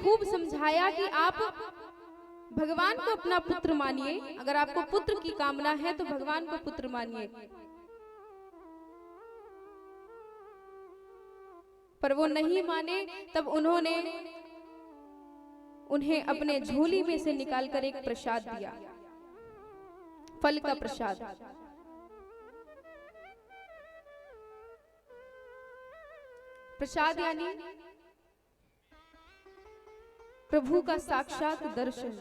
खूब समझाया कि आप भगवान को अपना पुत्र मानिए, अगर आपको पुत्र की कामना है तो भगवान को पुत्र मानिए। पर वो नहीं माने, तब उन्होंने उन्हें अपने झोली में से निकालकर एक प्रसाद दिया, फल का प्रसाद। प्रसाद यानी प्रभु का साक्षात दर्शन।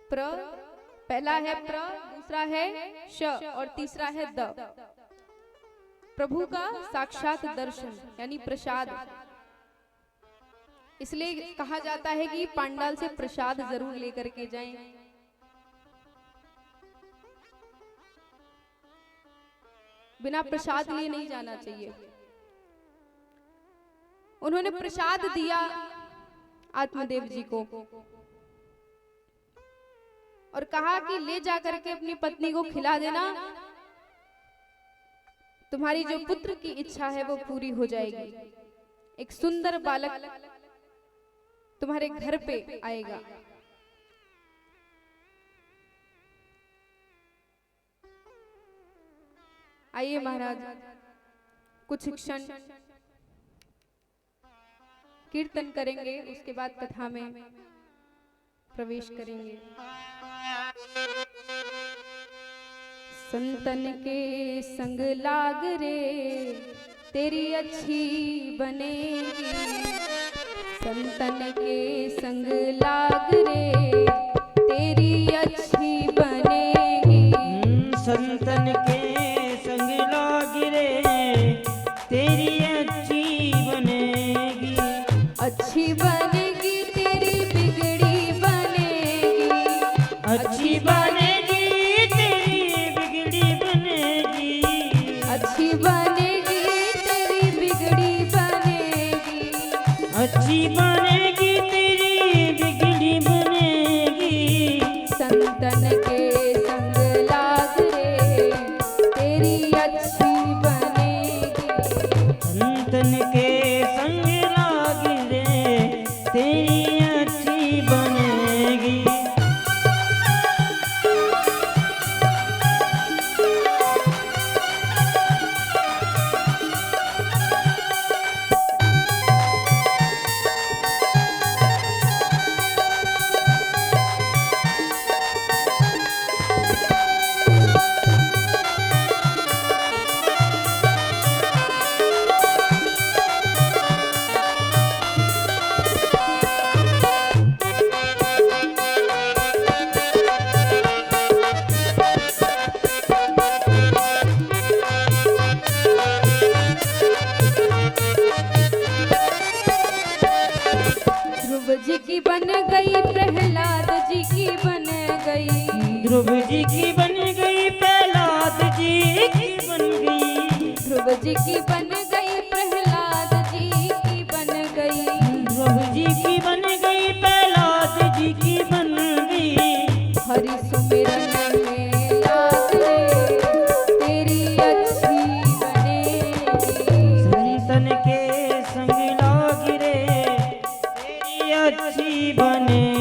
पहला है प्र, दूसरा है श और तीसरा है द। प्रभु का साक्षात दर्शन यानी प्रसाद। इसलिए कहा जाता है कि पांडाल से प्रसाद जरूर लेकर के जाएं। बिना प्रसाद लिए नहीं जाना चाहिए। उन्होंने प्रसाद दिया आत्मदेव जी को और कहा कि ले जाकर के अपनी पत्नी को खिला देना, तुम्हारी जो पुत्र की इच्छा है वो पूरी हो जाएगी। एक सुंदर बालक तुम्हारे घर पे आएगा। आइए महाराज, कुछ क्षण कीर्तन करेंगे, उसके बाद कथा में प्रवेश करेंगे। संतन के संग लाग रे तेरी अच्छी बनेगी, संतन के संग लाग रे तेरी अच्छी बनेगी, संतन के संग लाग रे तेरी अच्छी बनेगी, अच्छी बनेगी तेरी बिगड़ी बनेगी, अच्छी बनेगी तेरी बिगड़ी बनेगी, अच्छी बनेगी तेरी बिगड़ी बनेगी, अच्छी बनेगी तेरी बिगड़ी बनेगी, संतन के संग लाग रे तेरी अच्छी बनेगी, संतन के संग लाग रे तेरी अच्छी बनेगी। ध्रुव जी की बन गई, प्रहलाद जी की बन गई, ध्रुव जी की बन गई, प्रहलाद जी की बन गई, ध्रुव जी की बन गई, प्रहलाद जी की बन गई, ध्रुव जी की बन गई, प्रहलाद जी की बन गई, हरि सुमिरन में लाग रे तेरी अच्छी बनेगी, संतन के संग लाग रे तेरी अच्छी बनेगी।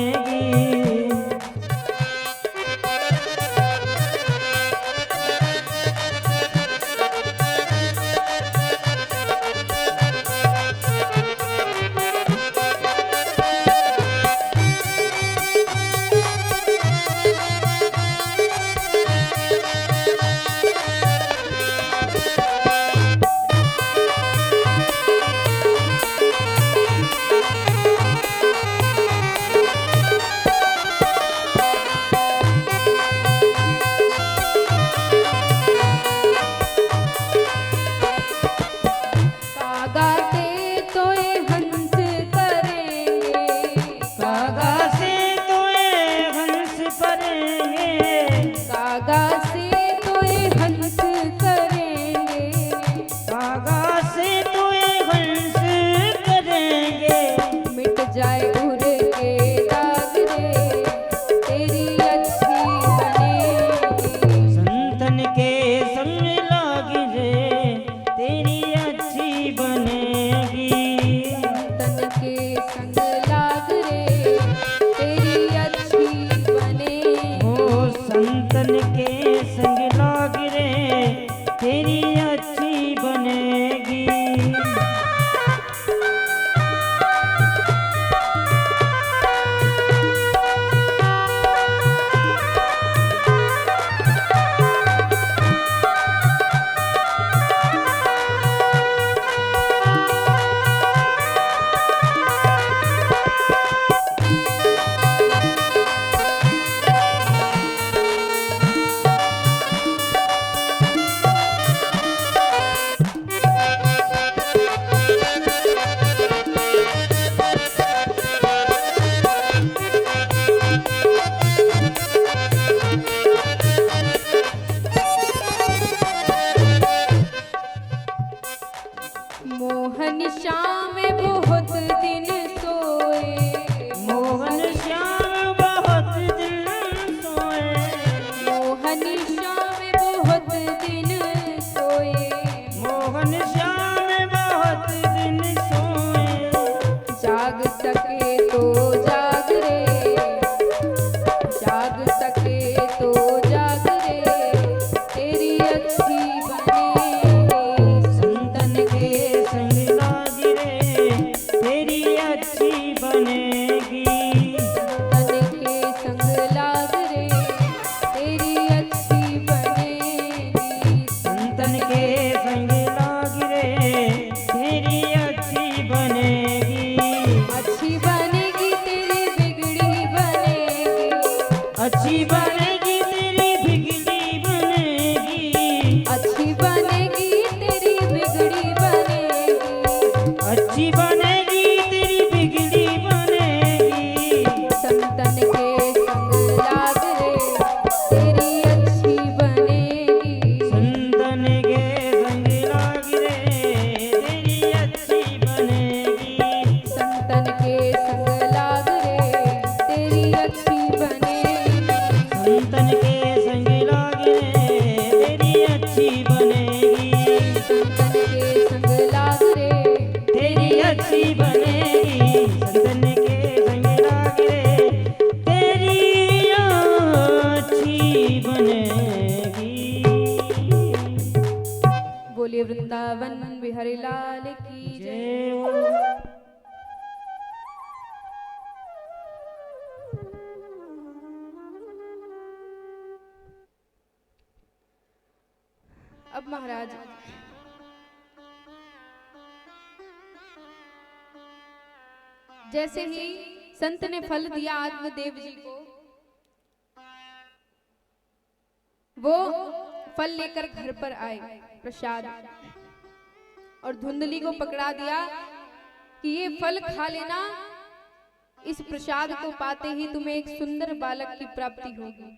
सके तो जाग रे, जाग सके तो जाग रे, तेरी अच्छी बनेगी। संतन के संग लाग रे, तेरी अच्छी बनेगी। संतन के संग लाग रे, तेरी अच्छी बनेगी। संतन के संग लाग रे, तेरी अच्छी बनेगी। अच्छी बनेगी तेरी बिगड़ी बनेगी, अच्छी बनेगी तेरी बिगड़ी बनेगी। अच्छी बनेगी तेरी बिगड़ी बनेगी। अच्छी बनेगी तेरी बिगड़ी बनेगी। संतन के संग लाग रे, तेरी अच्छी बनेगी। संतन के संग लाग रे, तेरी अच्छी बनेगी। संतन के संग लाग रे, तेरी अच्छी बनेगी। संतन के संग लाग रे, तेरी अच्छी बनेगी। संतन के संग लाग रे, तेरी अच्छी बनेगी। संतन के संग लाग रे, तेरी अच्छी बनेगी। बोलिए वृंदावन बिहारी लाल की जय। जय हो। अब महाराज जैसे ही संत ने फल दिया आत्मदेव जी को, वो फल लेकर घर पर आए प्रसाद, और धुंधली को पकड़ा दिया कि ये फल खा लेना, इस प्रसाद को पाते ही तुम्हें एक सुंदर बालक की प्राप्ति होगी।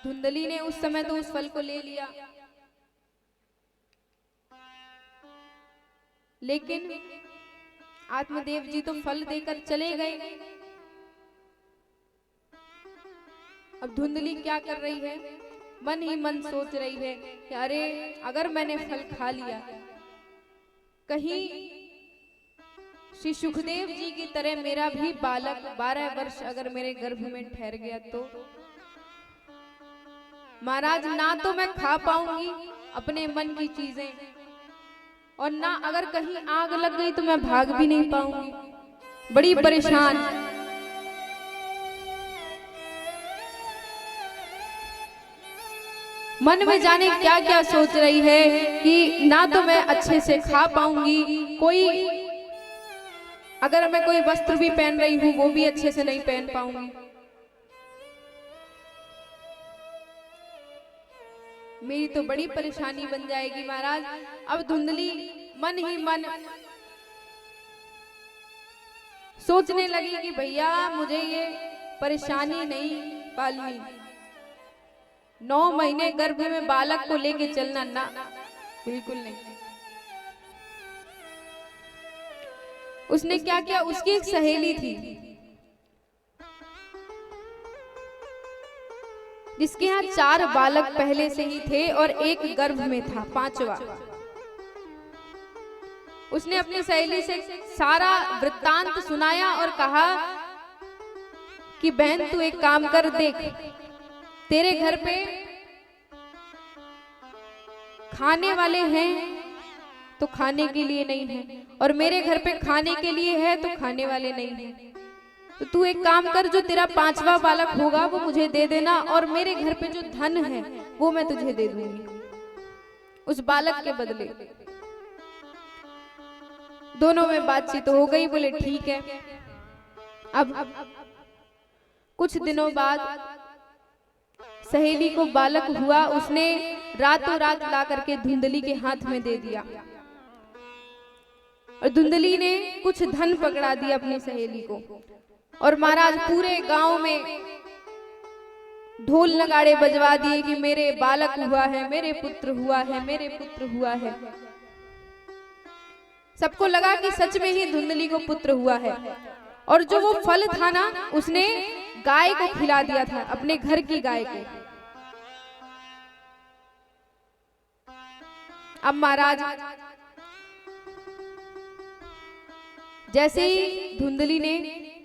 धुंधली ने उस समय तो उस फल को ले लिया, लेकिन आत्मदेव जी तो फल देकर चले गए। अब धुंधली क्या कर रही है, मन ही मन सोच रही है कि अरे अगर मैंने फल खा लिया, कहीं श्री सुखदेव जी की तरह मेरा भी बालक 12 वर्ष अगर मेरे गर्भ में ठहर गया तो महाराज ना तो मैं खा पाऊंगी अपने मन की चीजें, और ना अगर कहीं आग लग गई तो मैं भाग भी नहीं पाऊंगी। बड़ी परेशान। मन में जाने क्या क्या सोच रही है कि ना तो मैं अच्छे से खा पाऊंगी, कोई अगर मैं कोई वस्त्र भी पहन रही हूं वो भी अच्छे से नहीं पहन पाऊंगी। मेरी तो बड़ी परेशानी बन जाएगी महाराज। अब धुंधली मन ही मन सोचने लगी कि भैया मुझे ये परेशानी नहीं पालनी, 9 महीने गर्भ में बालक को लेके चलना ना, बिल्कुल नहीं। उसने क्या किया, उसकी एक सहेली थी जिसके यहाँ 4 बालक पहले से ही थे और एक गर्भ में था 5वां। उसने अपनी सहेली से सारा वृत्तांत सुनाया और कहा कि बहन तू एक काम कर, देख तेरे घर पे खाने वाले हैं तो खाने के लिए नहीं है, और मेरे घर पे खाने के लिए है तो खाने वाले नहीं है। तो तू एक काम कर, जो तेरा 5वां बालक होगा वो मुझे दे देना, और मेरे घर पे जो धन है वो मैं तुझे दे दूंगी उस बालक के बदले। दोनों में बातचीत हो गई, बोले ठीक है। अब कुछ दिनों बाद सहेली को बालक हुआ, उसने रातों रात ला करके धुंधली के हाथ में दे दिया, और धुंधली ने कुछ धन पकड़ा दिया अपनी सहेली को। और महाराज पूरे गांव में ढोल नगाड़े बजवा दिए कि मेरे बालक हुआ है, मेरे पुत्र हुआ है, मेरे पुत्र हुआ है। सबको लगा कि सच में ही धुंधली को पुत्र हुआ है। और जो वो फल था ना, उसने गाय को खिला दिया था, अपने घर की गाय को। अब महाराज जैसे ही धुंधली ने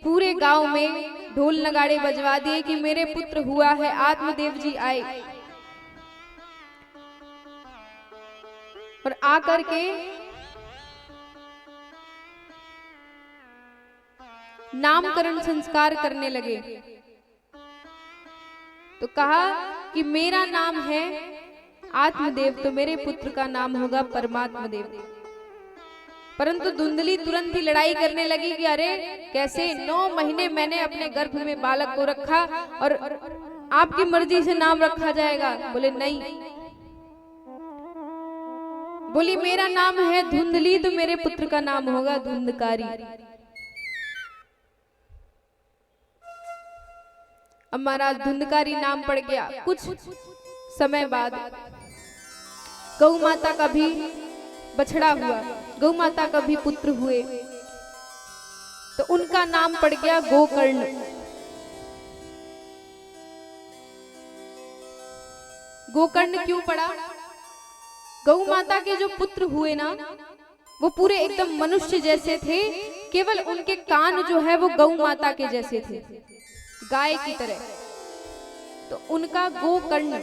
पूरे गांव में ढोल नगाड़े बजवा दिए कि मेरे पुत्र हुआ है, आत्मदेव जी आए और आकर के नामकरण संस्कार करने लगे। तो कहा कि मेरा नाम है आत्मदेव, तो मेरे पुत्र का नाम होगा परमात्मा देव। परंतु धुंधली तुरंत ही लड़ाई करने लगी कि अरे कैसे, 9 महीने मैंने अपने गर्भ में बालक को रखा और आपकी मर्जी से नाम रखा जाएगा। बोले नहीं, बोली मेरा नाम है धुंधली, तो मेरे पुत्र का नाम होगा धुंधकारी। अब महाराज धुंधकारी नाम पड़ गया। कुछ समय बाद गौ माता का भी बछड़ा हुआ, गौ माता का भी पुत्र हुए, तो उनका नाम पड़ गया गोकर्ण। गोकर्ण क्यों पड़ा? गौ माता के जो पुत्र हुए ना, वो पूरे एकदम मनुष्य जैसे थे, केवल उनके कान जो है वो गौ माता के जैसे थे, गाय की तरह। तो उनका गोकर्ण,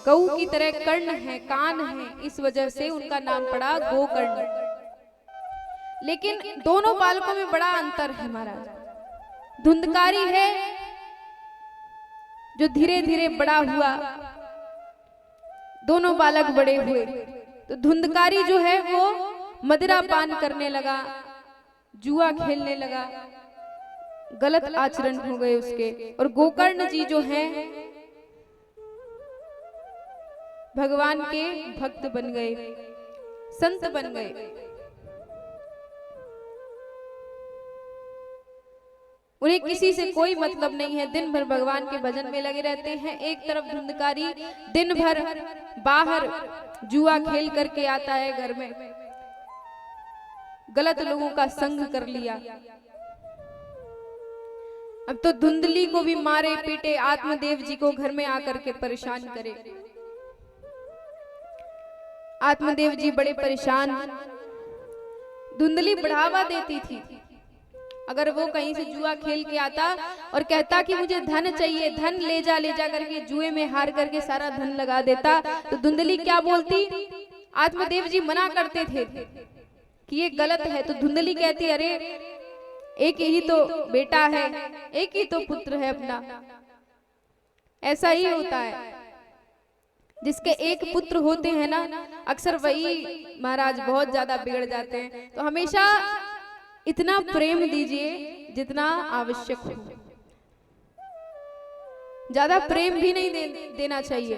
गौ की तरह कर्ण है, कान है, इस वजह से उनका नाम पड़ा गोकर्ण। लेकिन दोनों बालकों में बड़ा अंतर है महाराज। धुंधकारी है जो धीरे धीरे बड़ा हुआ, दोनों बालक बड़े हुए। तो धुंधकारी जो है वो मदिरा पान करने लगा, जुआ खेलने लगा, गलत आचरण हो गए उसके। और गोकर्ण जी जो हैं भगवान के भक्त बन गए, संत बन गए। उन्हें किसी से कोई मतलब नहीं है, दिन भर भगवान के भजन में लगे रहते हैं। एक तरफ धुंधकारी दिन भर बाहर जुआ खेल करके आता है, घर में गलत लोगों का संग कर लिया। अब तो धुंधली को भी मारे पीटे, आत्मदेव जी को घर में आकर के परेशान करे। आत्मदेव जी बड़े परेशान। धुंधली बढ़ावा देती थी, अगर वो कहीं से जुआ खेल के आता और कहता कि मुझे धन चाहिए, धन ले जा करके जुए में हार करके सारा धन लगा देता, तो धुंधली क्या बोलती? आत्मदेव जी मना करते थे कि ये गलत है। तो धुंधली कहती अरे एक ही तो बेटा है, एक ही तो पुत्र है अपना। ऐसा ही होता है, जिसके एक पुत्र होते हैं ना, अक्सर वही महाराज बहुत ज्यादा बिगड़ जाते हैं। तो हमेशा इतना प्रेम दीजिए जितना आवश्यक हो, ज्यादा प्रेम भी नहीं देना चाहिए।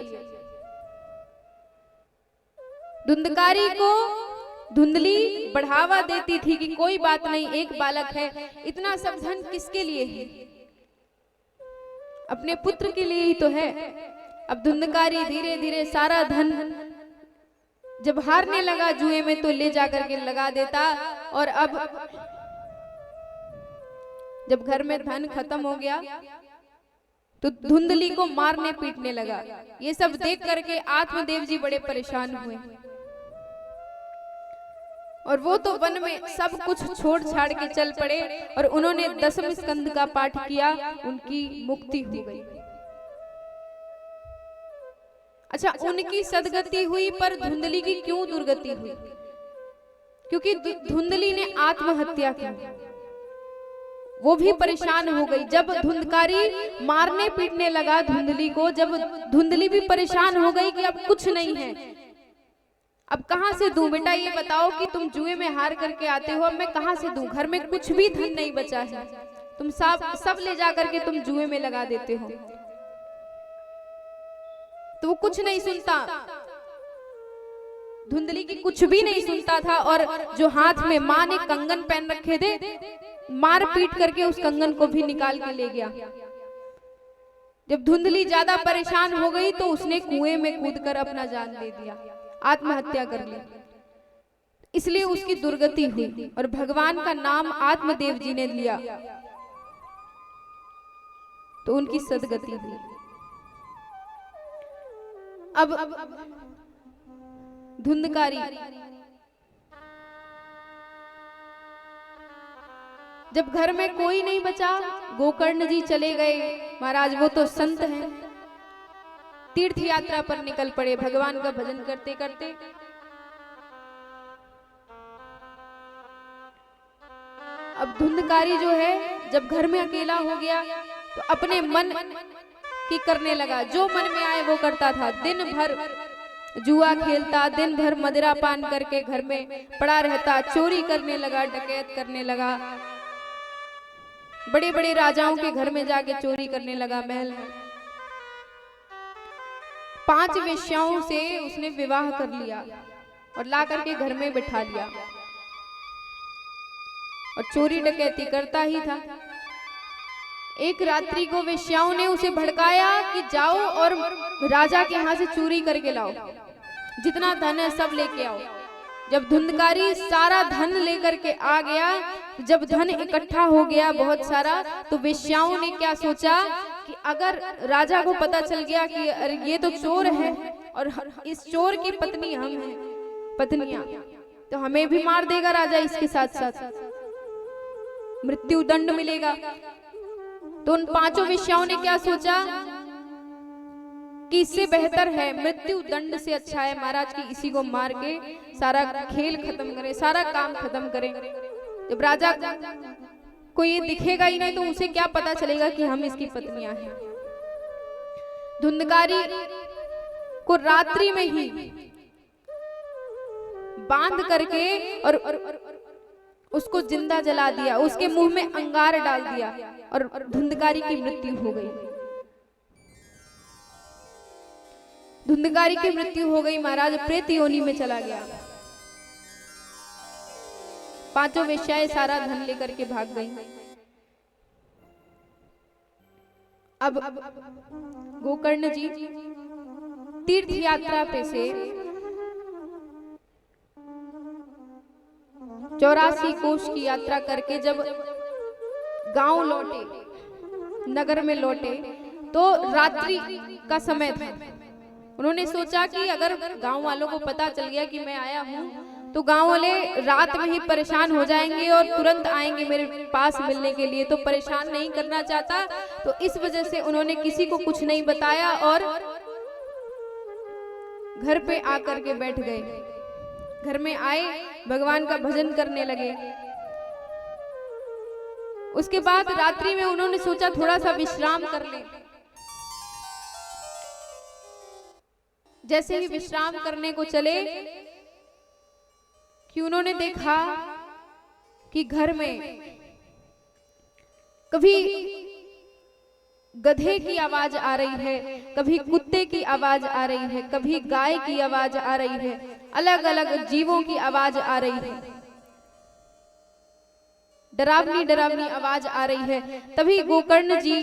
धुंधकारी को धुंधली बढ़ावा देती थी कि कोई बात नहीं, एक बालक है, इतना सब धन किसके लिए है? अपने पुत्र के लिए ही तो है। अब धुंधकारी धीरे धीरे सारा धन जब हारने लगा जुए में, तो ले जाकर के लगा देता। और अब जब घर में धन खत्म हो गया तो धुंधली को मारने पीटने लगा। ये सब देख करके आत्मदेव जी बड़े परेशान हुए, और वो तो वन में सब कुछ छोड़ छाड़ के चल पड़े और उन्होंने 10वें स्कंद का पाठ किया, उनकी मुक्ति हो गई। अच्छा, उनकी सदगति हुई, पर धुंधली की क्यों दुर्गति हुई? क्योंकि धुंधली ने आत्महत्या की। वो भी परेशान हो गई। जब धुंधकारी मारने पीटने लगा धुंधली को, जब धुंधली भी परेशान हो गई कि अब कुछ नहीं है, अब कहां से दूं? बेटा ये बताओ कि तुम जुए में हार करके आते हो, अब मैं कहां से दूं? घर में कुछ भी धन नहीं बचा है, तुम सब ले जा करके तुम जुए में लगा देते हो। तो वो कुछ नहीं सुनता, धुंधली की कुछ भी नहीं सुनता था। और जो हाथ में माँ ने कंगन पहन रखे थे, मार पीट करके उस कंगन को भी निकाल के ले गया। जब धुंधली ज्यादा परेशान हो गई तो उसने कुएं में कूदकर अपना जान दे दिया, आत्महत्या कर ली। इसलिए उसकी दुर्गति हुई और भगवान का नाम आत्मदेव जी ने लिया तो उनकी सदगति हुई। अब धुंधकारी जब घर में कोई नहीं बचा, गोकर्ण जी चले गए। महाराज वो तो संत हैं, तीर्थ यात्रा पर निकल पड़े भगवान का भजन करते करते। अब धुंधकारी जो है जब घर में अकेला हो गया तो अपने मन की करने लगा, जो मन में आए वो करता था। दिन भर जुआ खेलता, दिन भर मदिरा पान करके घर में पड़ा रहता, चोरी करने लगा, डकैत करने लगा, बड़े बड़े राजाओं के घर में जाके चोरी करने लगा, महल में। 5 वेश्याओं से उसने विवाह कर लिया और ला करके घर में बिठा लिया और चोरी डकैती करता ही था। एक रात्रि को वेश्याओं ने उसे भड़काया कि जाओ और राजा के यहाँ से चोरी करके लाओ, जितना धन है सब लेके आओ। जब धुंधकारी सारा धन लेकर के आ गया, जब धन इकट्ठा हो गया बहुत सारा, तो वेश्याओं ने क्या सोचा कि अगर राजा को पता चल गया कि अरे ये तो चोर है और इस चोर की पत्नी हम हैं, पत्नियां, तो हमें भी मार देगा राजा, इसके साथ साथ मृत्यु दंड मिलेगा। तो उन 5 वेश्याओं ने क्या सोचा कि इससे बेहतर है, मृत्यु दंड से अच्छा है महाराज की इसी को मार के सारा खेल खत्म करें, सारा काम खत्म करें। जब राजा को ये दिखेगा ही नहीं तो उसे क्या पता चलेगा कि हम इसकी पत्नियां हैं। धुंधकारी को रात्रि में ही बांध करके और उसको जिंदा जला दिया, उसके मुंह में अंगार डाल दिया और धुंधकारी की मृत्यु हो गई। धुंधकारी की मृत्यु हो गई, महाराज प्रेत योनि में चला गया। 5 वेश्याएं सारा धन लेकर के भाग गई। अब गोकर्ण जी तीर्थ यात्रा पे से 84 कोष की यात्रा करके जब गांव लौटे, नगर में लौटे, तो रात्रि का समय था। उन्होंने सोचा कि अगर गांव वालों को पता चल गया कि मैं आया हूं तो गांव वाले रात में ही परेशान हो जाएंगे और तुरंत आएंगे मेरे पास मिलने के लिए, तो परेशान नहीं करना चाहता। तो इस वजह से उन्होंने किसी को कुछ नहीं बताया और घर पे आकर के बैठ गए। घर में आए, भगवान का भजन करने लगे। उसके बाद रात्रि में उन्होंने सोचा थोड़ा सा विश्राम कर ले। जैसे ही विश्राम करने को चले कि उन्होंने देखा कि घर में कभी गधे की आवाज आ रही है, कभी कुत्ते की आवाज आ रही है, कभी गाय की आवाज आ रही है, अलग अलग जीवों की आवाज आ रही है, डरावनी डरावनी आवाज आ रही है। तभी गोकर्ण जी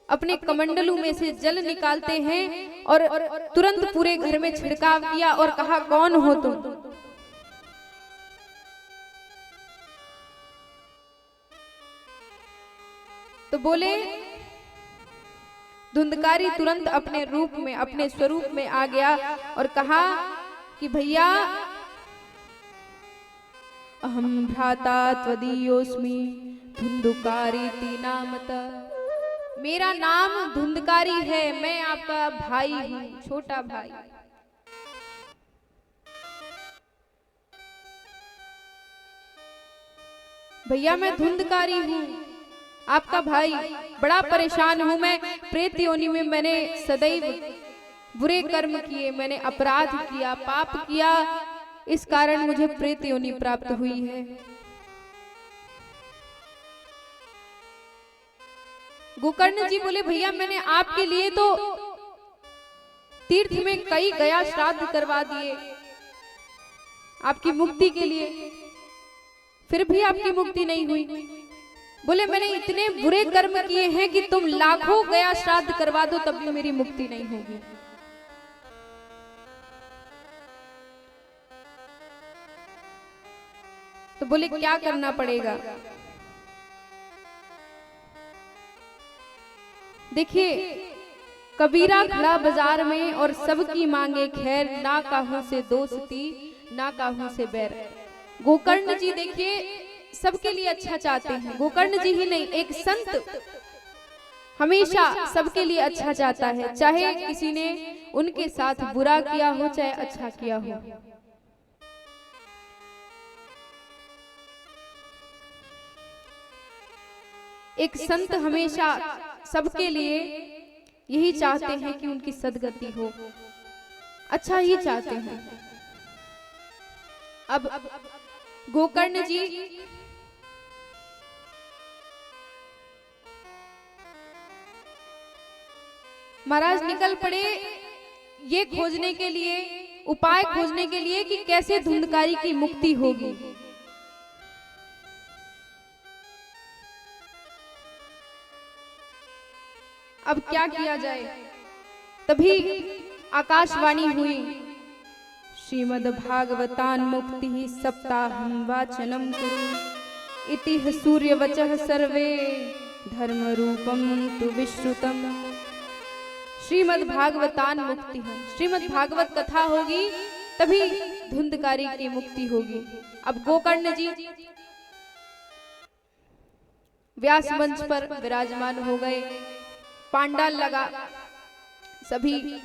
अपने कमंडलू में से जल निकालते हैं और तुरंत पूरे घर में छिड़काव किया और कहा, कौन हो तुम? तो बोले, धुंधकारी तुरंत अपने रूप में, अपने स्वरूप में आ गया और कहा कि भैया, अहम भ्राता त्वदीयोस्मि धुंधकारी नामता। मेरा नाम धुंधकारी है, मैं आपका भाई हूं, छोटा भाई। भैया मैं धुंधकारी हूं, आपका भाई, बड़ा परेशान हूं मैं। प्रेत योनि में मैंने सदैव बुरे कर्म किए, मैंने अपराध किया, पाप किया, इस कारण मुझे प्रेत योनि प्राप्त हुई है। गोकर्ण जी बोले, भैया मैंने आपके लिए तो तीर्थ में कई गया श्राद्ध करवा दिए आपकी मुक्ति के लिए, फिर भी आपकी मुक्ति नहीं हुई। बोले, मैंने इतने बुरे कर्म किए हैं कि तुम लाखों गया श्राद्ध करवा दो तब भी मेरी मुक्ति नहीं होगी। तो बोले, क्या करना पड़ेगा? देखिए, कबीरा खड़ा बाजार में और सबकी मांगे खैर, ना काहू से दोस्ती ना काहू से बैर। गोकर्ण जी देखिए सबके लिए अच्छा चाहते हैं। गोकर्ण जी ही नहीं, एक संत हमेशा सबके लिए अच्छा चाहता है, चाहे किसी ने उनके साथ बुरा किया हो चाहे अच्छा किया हो। एक संत हमेशा सबके लिए यही चाहते हैं कि उनकी सदगति हो, अच्छा ही चाहते हैं। अब गोकर्ण जी महाराज निकल पड़े ये खोजने के लिए, उपाय खोजने के लिए कि कैसे धुंधकारी की मुक्ति होगी। अब क्या किया जाए, तभी आकाशवाणी हुई, श्रीमद् भागवतान मुक्ति सप्ताहं वाचनम कुरु इति सूर्यवचः सर्वे धर्म रूपम तु विश्रुतम। श्रीमद् भागवतान मुक्ति है, श्रीमद् भागवत कथा होगी तभी धुंधकारी की मुक्ति होगी। अब गोकर्ण जी व्यास मंच पर विराजमान हो गए, पांडाल लगा, सभी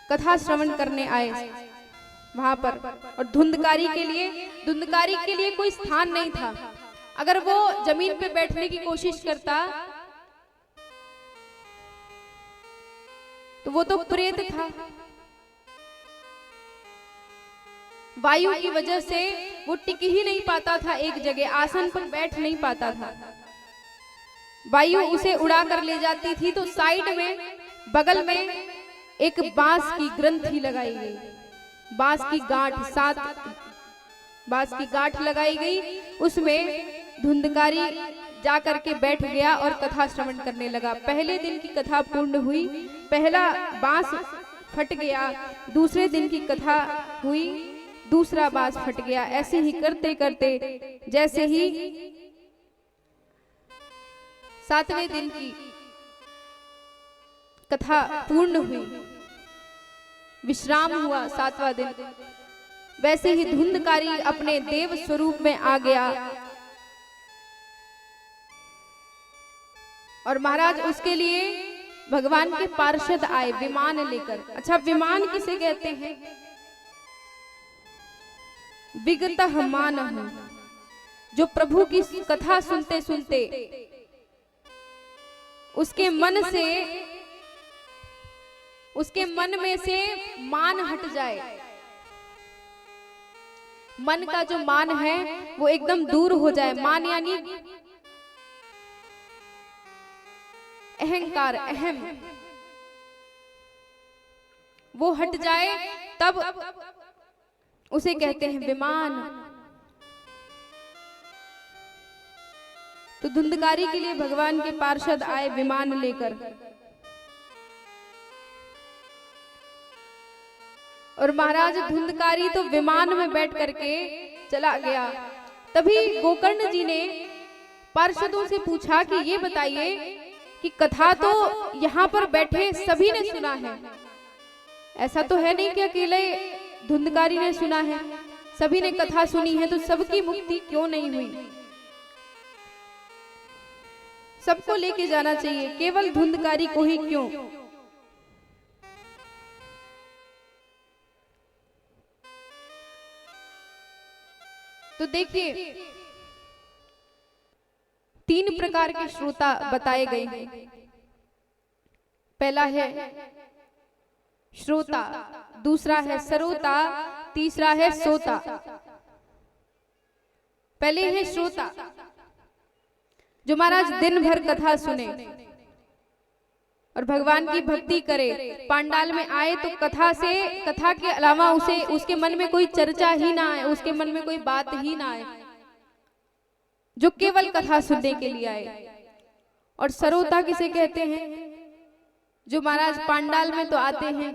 कथा श्रवण करने आए वहां पर। और धुंधकारी के लिए कोई स्थान नहीं था। अगर वो जमीन पे बैठने की कोशिश करता तो वो तो प्रेत था, वायु की वजह से वो टिक ही नहीं पाता था एक जगह, आसन पर बैठ नहीं पाता था। वायु उसे उड़ा कर ले जाती थी तो साइड में बगल में एक बांस की ग्रंथि लगाई गई, बांस की गांठ, 7 बांस की गांठ लगाई गई। उसमें धुंधकारी जा करके बैठ गया और कथा श्रवण करने लगा। पहले दिन की कथा पूर्ण हुई, पहला बांस फट गया, दूसरे दिन की कथा हुई, दूसरा बांस फट गया। ऐसे ही करते करते जैसे ही 7वें दिन की कथा पूर्ण हुई, विश्राम हुआ 7वां दिन, वैसे ही धुंधकारी अपने देव स्वरूप में आ गया। और महाराज उसके लिए भगवान के पार्षद आए विमान लेकर। अच्छा, विमान किसे कहते हैं? विगतः मानः, जो प्रभु की कथा सुनते सुनते उसके मन में से मान हट जाए, मन का जो मान है वो एकदम दूर हो जाए। मान यानी अहंकार, अहम, वो हट जाए तब उसे कहते हैं विमान। तो धुंधकारी के लिए भगवान के पार्षद आए विमान लेकर, और महाराज धुंधकारी तो विमान में बैठ करके चला गया। तभी गोकर्ण जी ने पार्षदों से पूछा कि ये बताइए कि कथा तो यहाँ पर बैठे सभी ने सुना है, ऐसा तो है नहीं कि अकेले धुंधकारी ने सुना है, सभी ने कथा सुनी है, तो सबकी मुक्ति क्यों नहीं हुई? सबको लेके जाना चाहिए, केवल धुंधकारी को ही क्यों? तो देखिए 3 प्रकार के श्रोता बताए गए हैं। पहला है श्रोता, दूसरा है सरोता, तीसरा है सोता। पहले है श्रोता, जो महाराज दिन भर कथा सुने और भगवान की भक्ति करे, पांडाल में आए तो कथा के अलावा उसके मन में कोई चर्चा ही ना आए, उसके मन में कोई बात ही ना आए, जो केवल कथा सुनने के लिए आए। और सरोता किसे कहते हैं? जो महाराज पांडाल में तो आते हैं,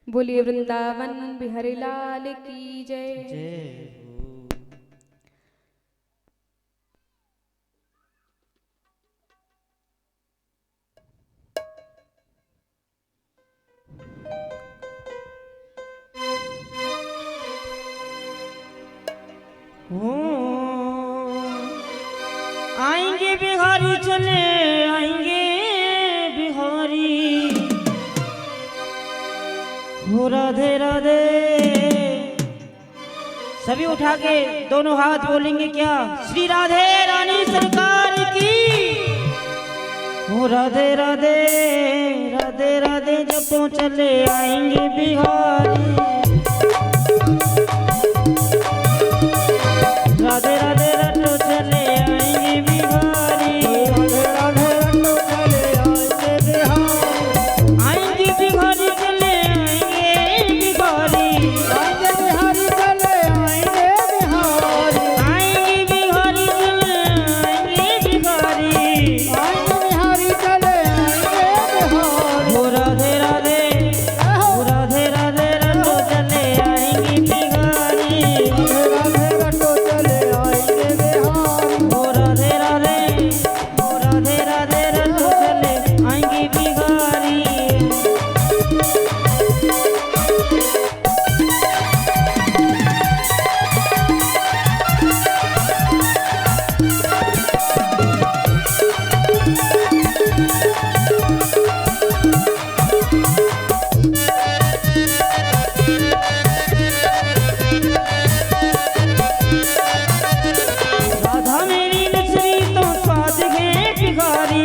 बोलिए वृंदावन बिहारी लाल की जय। जय हो। आएंगे बिहारी चले आएंगे बिहारी, हो राधे राधे। सभी उठा के दोनों हाथ बोलेंगे क्या? श्री राधे रानी सरकार की, हो राधे राधे राधे राधे। जब चले आएंगे बिहारी, राधे राधे रटो चले आएंगे बिहारी, राधे राधे रटो चले आएंगे बिहारी। आएंगे बिहारी चले आएंगे बिहारी, आएंगे बिहारी चले आएंगे बिहारी, आएंगे बिहारी चले आएंगे बिहारी, आएंगे बिहारी चले आएंगे बिहारी। हो राधे राधे, हो राधे राधे रटो चले आएंगे बिहारी, राधे राधे रटो चले आएंगे बिहारी। हो राधे राधे, हो राधे राधे रटो चले आएंगे बिहारी। राधा मेरी मिश्री तो स्वाद है बिहारी,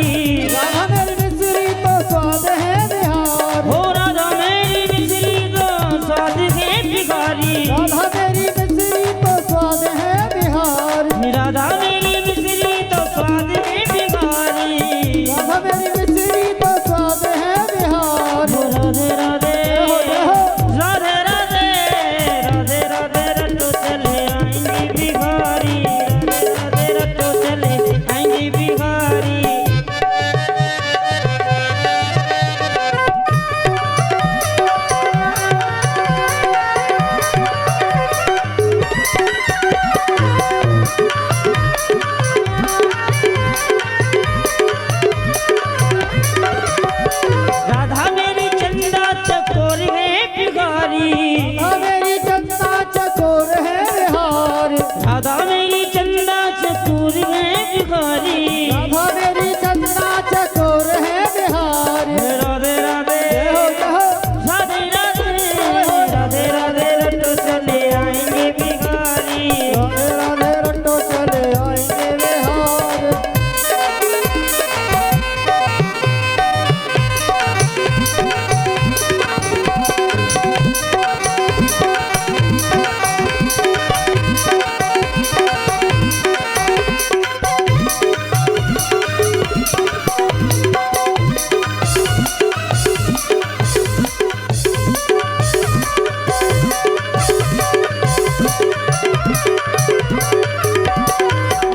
राधा मेरी मिश्री तो स्वाद है बिहारी। हो राधा मेरी मिश्री तो स्वाद है बिहारी, राधा मेरी मिश्री तो स्वाद है बिहारी, राधा मेरी मिश्री तो स्वाद है बिहारी, राधा मेरी मिश्री तो स्वाद है बिहारी। हो राधे राधे, राधे राधे राधे राधे रटो चले आएंगे बिहारी, राधे राधे रटो चले आएंगे बिहारी। राधा मेरी चंदा चकोर है बिहारी, राधा मेरी चंदा चकोर है बिहारी, राधा मेरी चंदा चकोर है बिहारी, राधा मेरी चंदा चकोर है बिहारी। राधे राधे, राधे राधे राधे राधे रटो चले आएंगे बिहारी, राधे राधे रटो चले आएंगे बिहारी।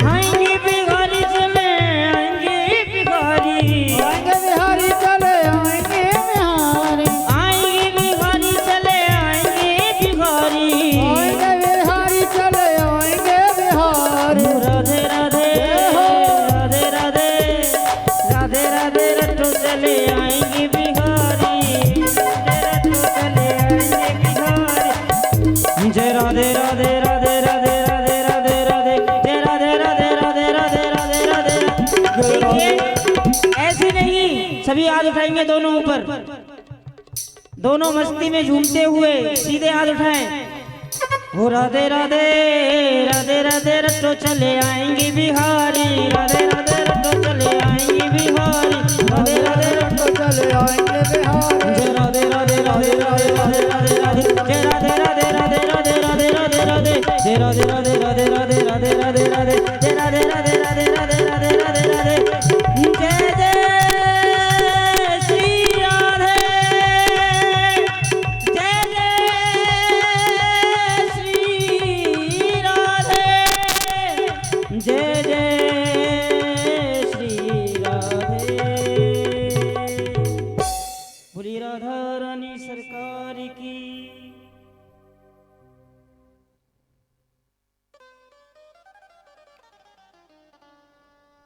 आएंगे बिहारी चले आएंगे बिहारी, आएंगे बिहारी चले आएंगे बिहारी, आएंगे बिहारी चले आएंगे बिहारी, आएंगे बिहारी चले आएंगे बिहारी। राधे राधे, राधे राधे राधे राधे रटो चले आएंगे बिहारी, रटो चले आएंगे बिहारी। जय राधे राधे राधे राधे राधे राधे राधे, जय राधे राधे राधे राधे राधे राधे। देखिए ऐसे नहीं, सभी हाथ उठाएंगे दोनों ऊपर, दोनों मस्ती में झूमते हुए सीधे हाथ उठाएं। हो राधे राधे राधे राधे रटो चले आएंगे बिहारी, राधे राधे रटो चले आएंगे बिहारी, राधे राधे रटो चले आएंगे बिहारी। जय राधे राधे राधे राधे राधे राधे राधे, जय राधे राधे राधे राधे राधे राधे राधे, जय राधे राधे राधे राधे राधे राधे राधे, जय राधे राधे राधे राधे राधे राधे राधे। जय जय श्री राधे, जय जय श्री राधे, जय जय श्री राधे।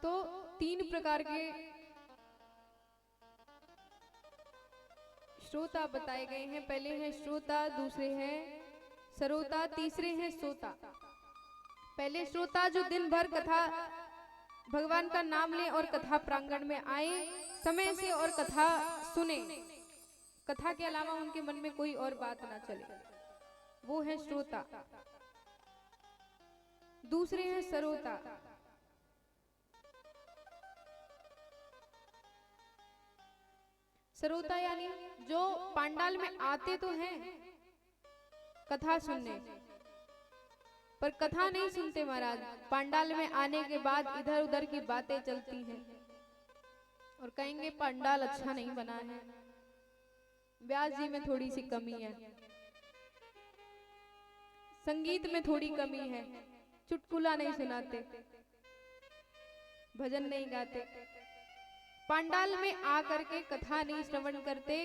तो 3 प्रकार के श्रोता बताए गए हैं। पहले हैं श्रोता, दूसरे हैं सरोता, तीसरे हैं सोता। पहले श्रोता जो दिन भर कथा भगवान का नाम ले और कथा प्रांगण में आए समय से और कथा सुने, कथा के अलावा उनके मन में कोई और बात ना चले, वो है श्रोता। दूसरे हैं सरोता। सरोता यानी जो पांडाल में आते तो हैं कथा सुनने, पर कथा नहीं सुनते महाराज। पांडाल में आने के बाद इधर उधर की बातें चलती हैं और कहेंगे पांडाल अच्छा नहीं बना है, व्यास जी में थोड़ी सी कमी है, संगीत में थोड़ी कमी है, चुटकुला नहीं सुनाते, भजन नहीं गाते, पांडाल में आकर के कथा नहीं श्रवण करते।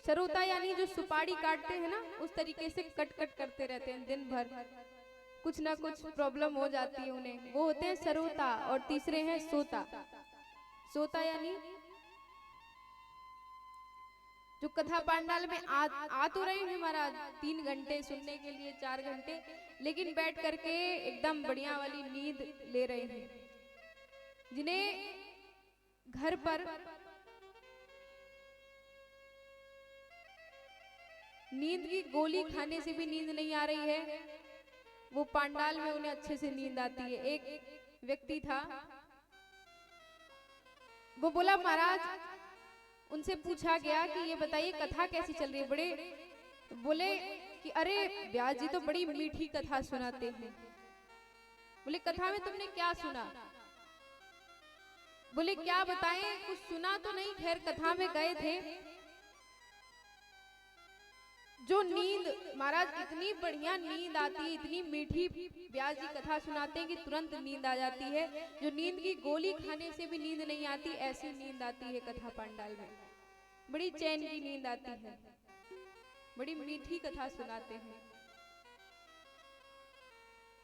सरोता यानी जो सुपारी काटते हैं ना, उस तरीके से कट कट करते रहते हैं दिन भर, कुछ ना कुछ प्रॉब्लम हो जाती है उन्हें, वो होते हैं सरोता। और तीसरे हैं सोता। सोता यानी जो कथा पांडाल में आ तो रहे हैं महाराज 3 घंटे सुनने के लिए, 4 घंटे, लेकिन बैठ करके एकदम बढ़िया वाली नींद ले रहे हैं, जिन्हें घर पर नींद की गोली खाने से भी नींद नहीं आ रही है, वो पांडाल में उन्हें अच्छे से नींद आती है। एक व्यक्ति था, वो बोला महाराज, उनसे पूछा गया कि ये बताइए कथा कैसी चल रही है। बड़े बोले कि अरे व्यास जी तो बड़ी मीठी कथा सुनाते हैं। बोले कथा में तुमने क्या सुना? बोले क्या बताएं, कुछ सुना तो नहीं, खैर कथा में गए थे। जो नींद महाराज, इतनी बढ़िया नींद आती है, इतनी मीठी व्यास जी कथा सुनाते हैं कि तुरंत नींद आ जाती है। जो नींद की गोली खाने से भी नींद नहीं आती, ऐसी नींद आती है कथा पांडाल में, बड़ी चैन की नींद आती है, बड़ी मीठी कथा सुनाते हैं।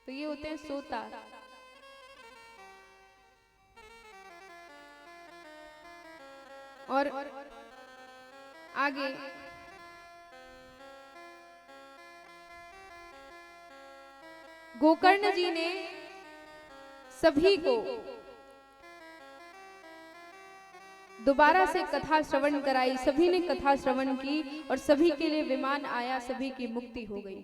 तो ये होते हैं सोता। और आगे गोकर्ण जी ने सभी को दोबारा से कथा श्रवण कराई, सभी ने कथा श्रवण की और सभी के लिए विमान आया, सभी की मुक्ति हो गई।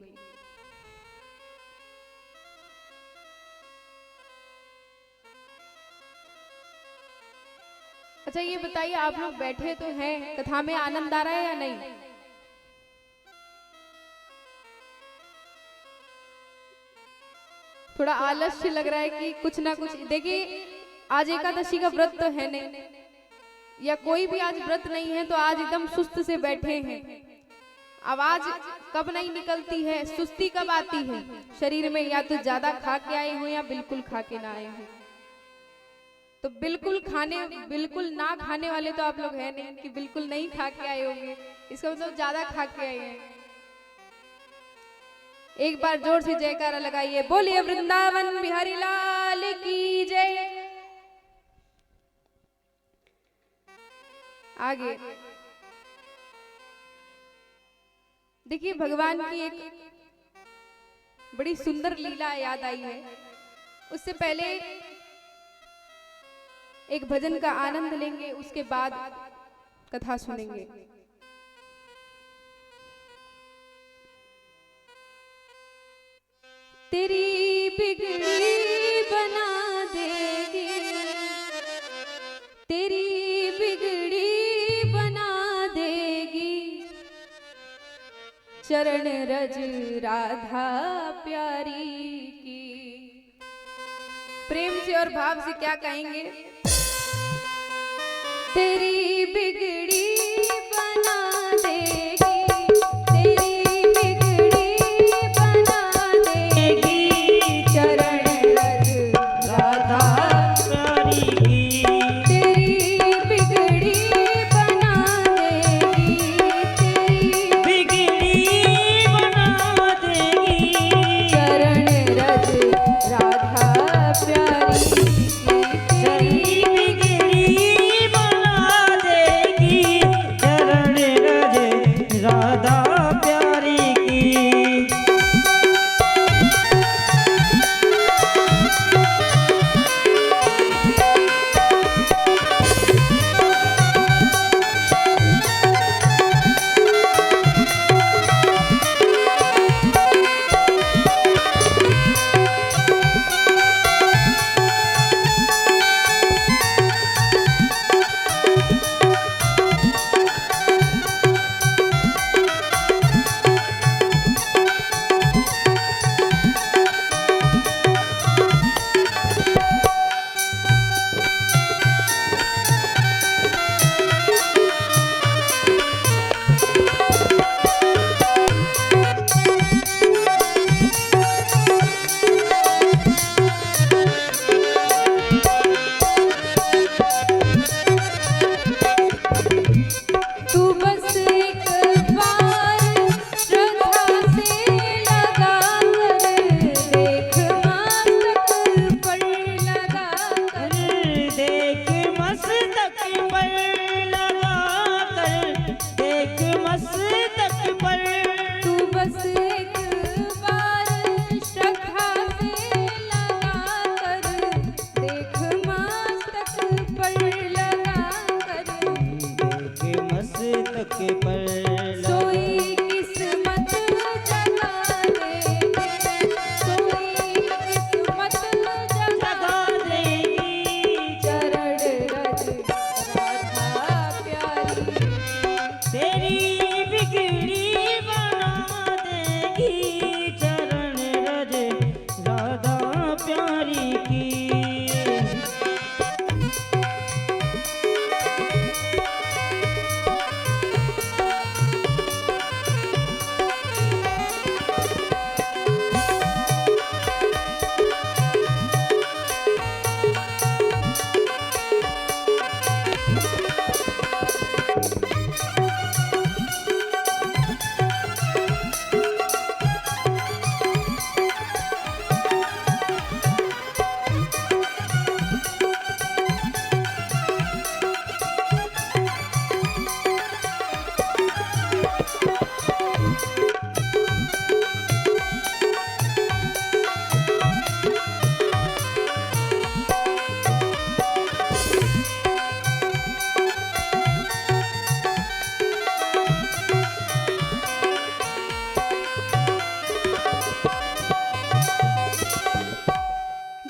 अच्छा ये बताइए, आप लोग बैठे तो हैं, कथा में आनंद आ रहा है या नहीं? थोड़ा आलस्य लग रहा है कि कुछ ना कुछ। देखिए आज एकादशी का व्रत तो है नहीं, या कोई भी आज व्रत नहीं है, तो आज एकदम सुस्त से बैठे हैं। आवाज कब नहीं निकलती है, सुस्ती कब आती है शरीर में, या तो ज्यादा खा के आए हो या बिल्कुल खा के ना आए हो। तो बिल्कुल ना खाने वाले तो आप लोग हैं नहीं कि बिल्कुल नहीं खा के आए होंगे, इसका मतलब ज्यादा खा के आए हैं। एक बार जोर से जयकारा लगाइए, बोलिए वृंदावन बिहारी लाल की जय। आगे देखिए भगवान की एक बड़ी सुंदर लीला याद आई है। उससे पहले एक भजन का आनंद लेंगे, उसके बाद कथा सुनेंगे। तेरी बिगड़ी बना देगी, तेरी बिगड़ी बना देगी, चरण रज राधा प्यारी की। प्रेम से और भाव से क्या कहेंगे? तेरी बिगड़ी बना देगी, तेरी बिगड़ी बना देगी, चरण रज राधा प्यारी की। तेरी बिगड़ी बना देगी, तेरी बिगड़ी बना देगी, चरण रज राधा प्यारी की।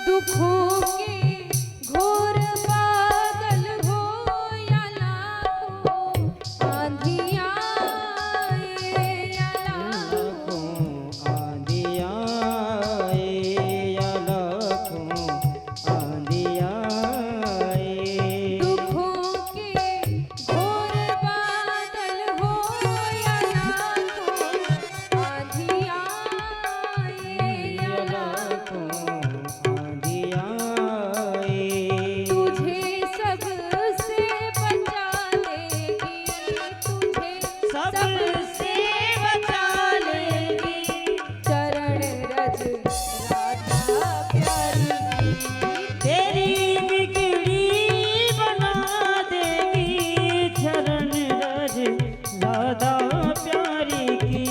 दुखों के घोर बादल हो या लाखों आंधियाँ आए या लाखों आंधियाँ आए या लाखों आंधियाँ आए। दुखों के घोर बादल हो या लाखों आंधियाँ आए या लाखों आंधियाँ आए। तुझे सबसे बचा लेगी, तुझे सबसे बचा लेगी। चरण रज राधा प्यारी तेरी बिगड़ी बना देगी चरण रज राधा प्यारी की।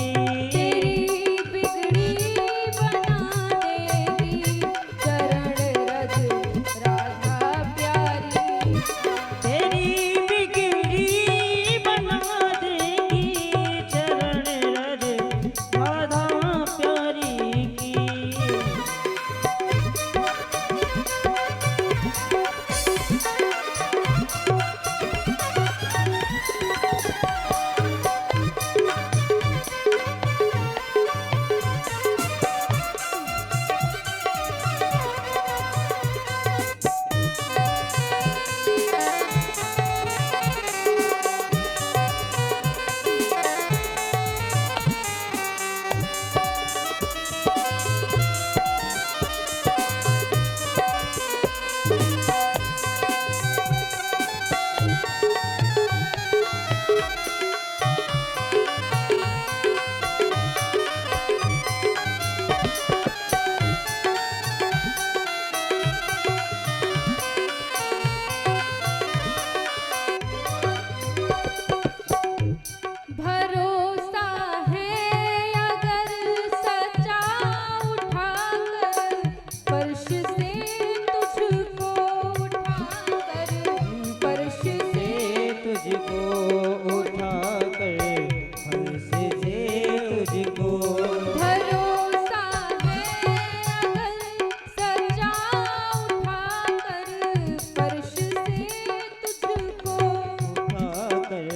तेरी बिगड़ी बना देगी चरण रज राधा प्यारी। तेरी बिगड़ी बना देगी चरण रज राधा प्यारी की। भरोसा है अगर सच्चा उठाकर फर्श से तुझको उठाकर फर्श से तुझको उठाकर हंस से तुझको। भरोसा है अगर सच्चा उठाकर फर्श से तुझको उठाकर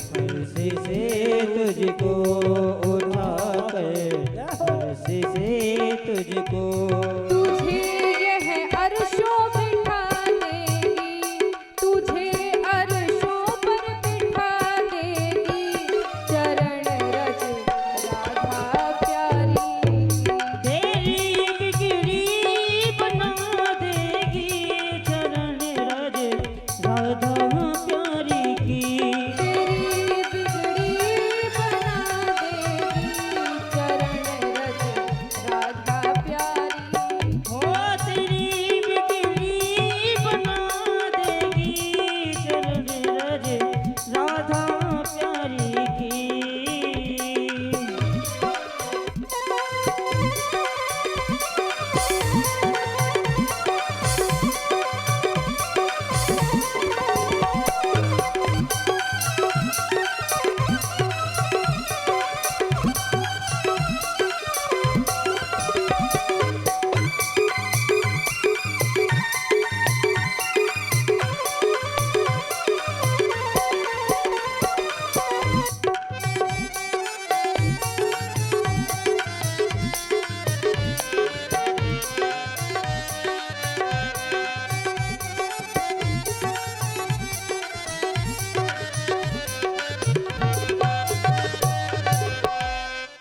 फर्श से तुझको उठाकर फर्श से तुझको। तुझे यह अर्शों बिठा देगी, तुझे अर्शों पर बिठा देगी चरण रज राधा प्यारी। तेरी बिगड़ी बना देगी चरण रज राधा प्यारी की। तेरी बिगड़ी बना देगी चरण रज राधा प्यारी। हो तेरी बिगड़ी बना देगी चरण रज राधा प्यारी की।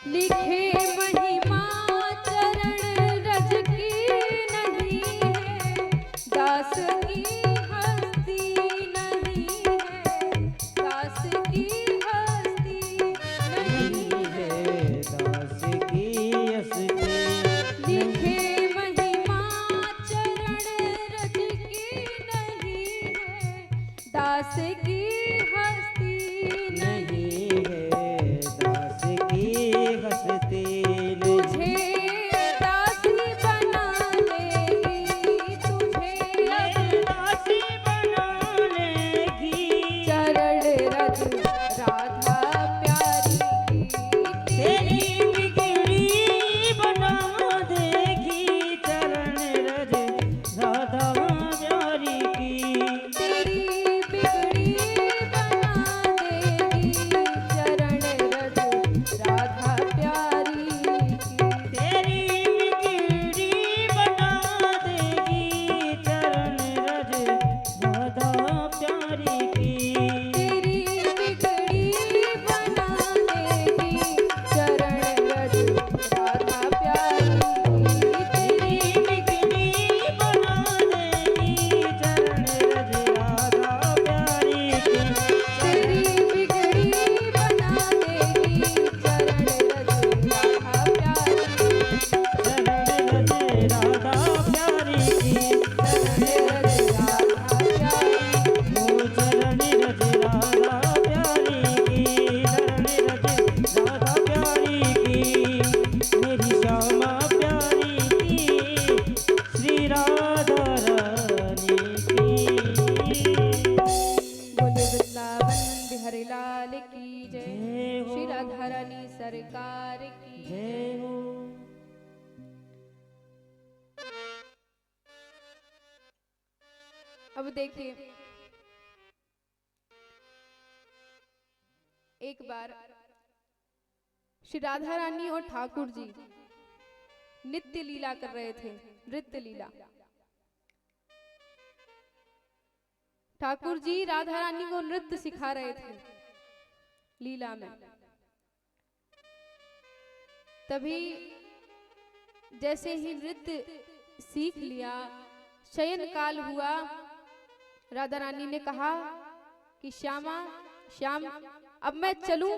लिखे महिमा चरण रज की नहीं है, दास की हस्ती नहीं है, दास की हस्ती नहीं है। दास की हस्ती लिखे महिमा चरण रज की नहीं है, दास की हस्ती नहीं नहीं है। दास की हस्ती तुझे दासी बना लेगी, तुझे दासी बना लेगी चरण रज राधा प्यारी। तेरी बिगड़ी बना देगी चरण रज राधा रानी की। बोले वृंदावन बिहारी लाल की जय। जय हो। श्री राधा रानी सरकार की जय हो। अब देखिए, एक बार श्री राधा रानी और ठाकुर जी नित्य लीला कर रहे थे, नृत्य लीला। ठाकुर जी राधा रानी को नृत्य सिखा रहे थे लीला में। तभी जैसे ही नृत्य सीख लिया, शयन काल हुआ, राधा रानी ने कहा कि श्यामा, श्याम अब मैं चलूं?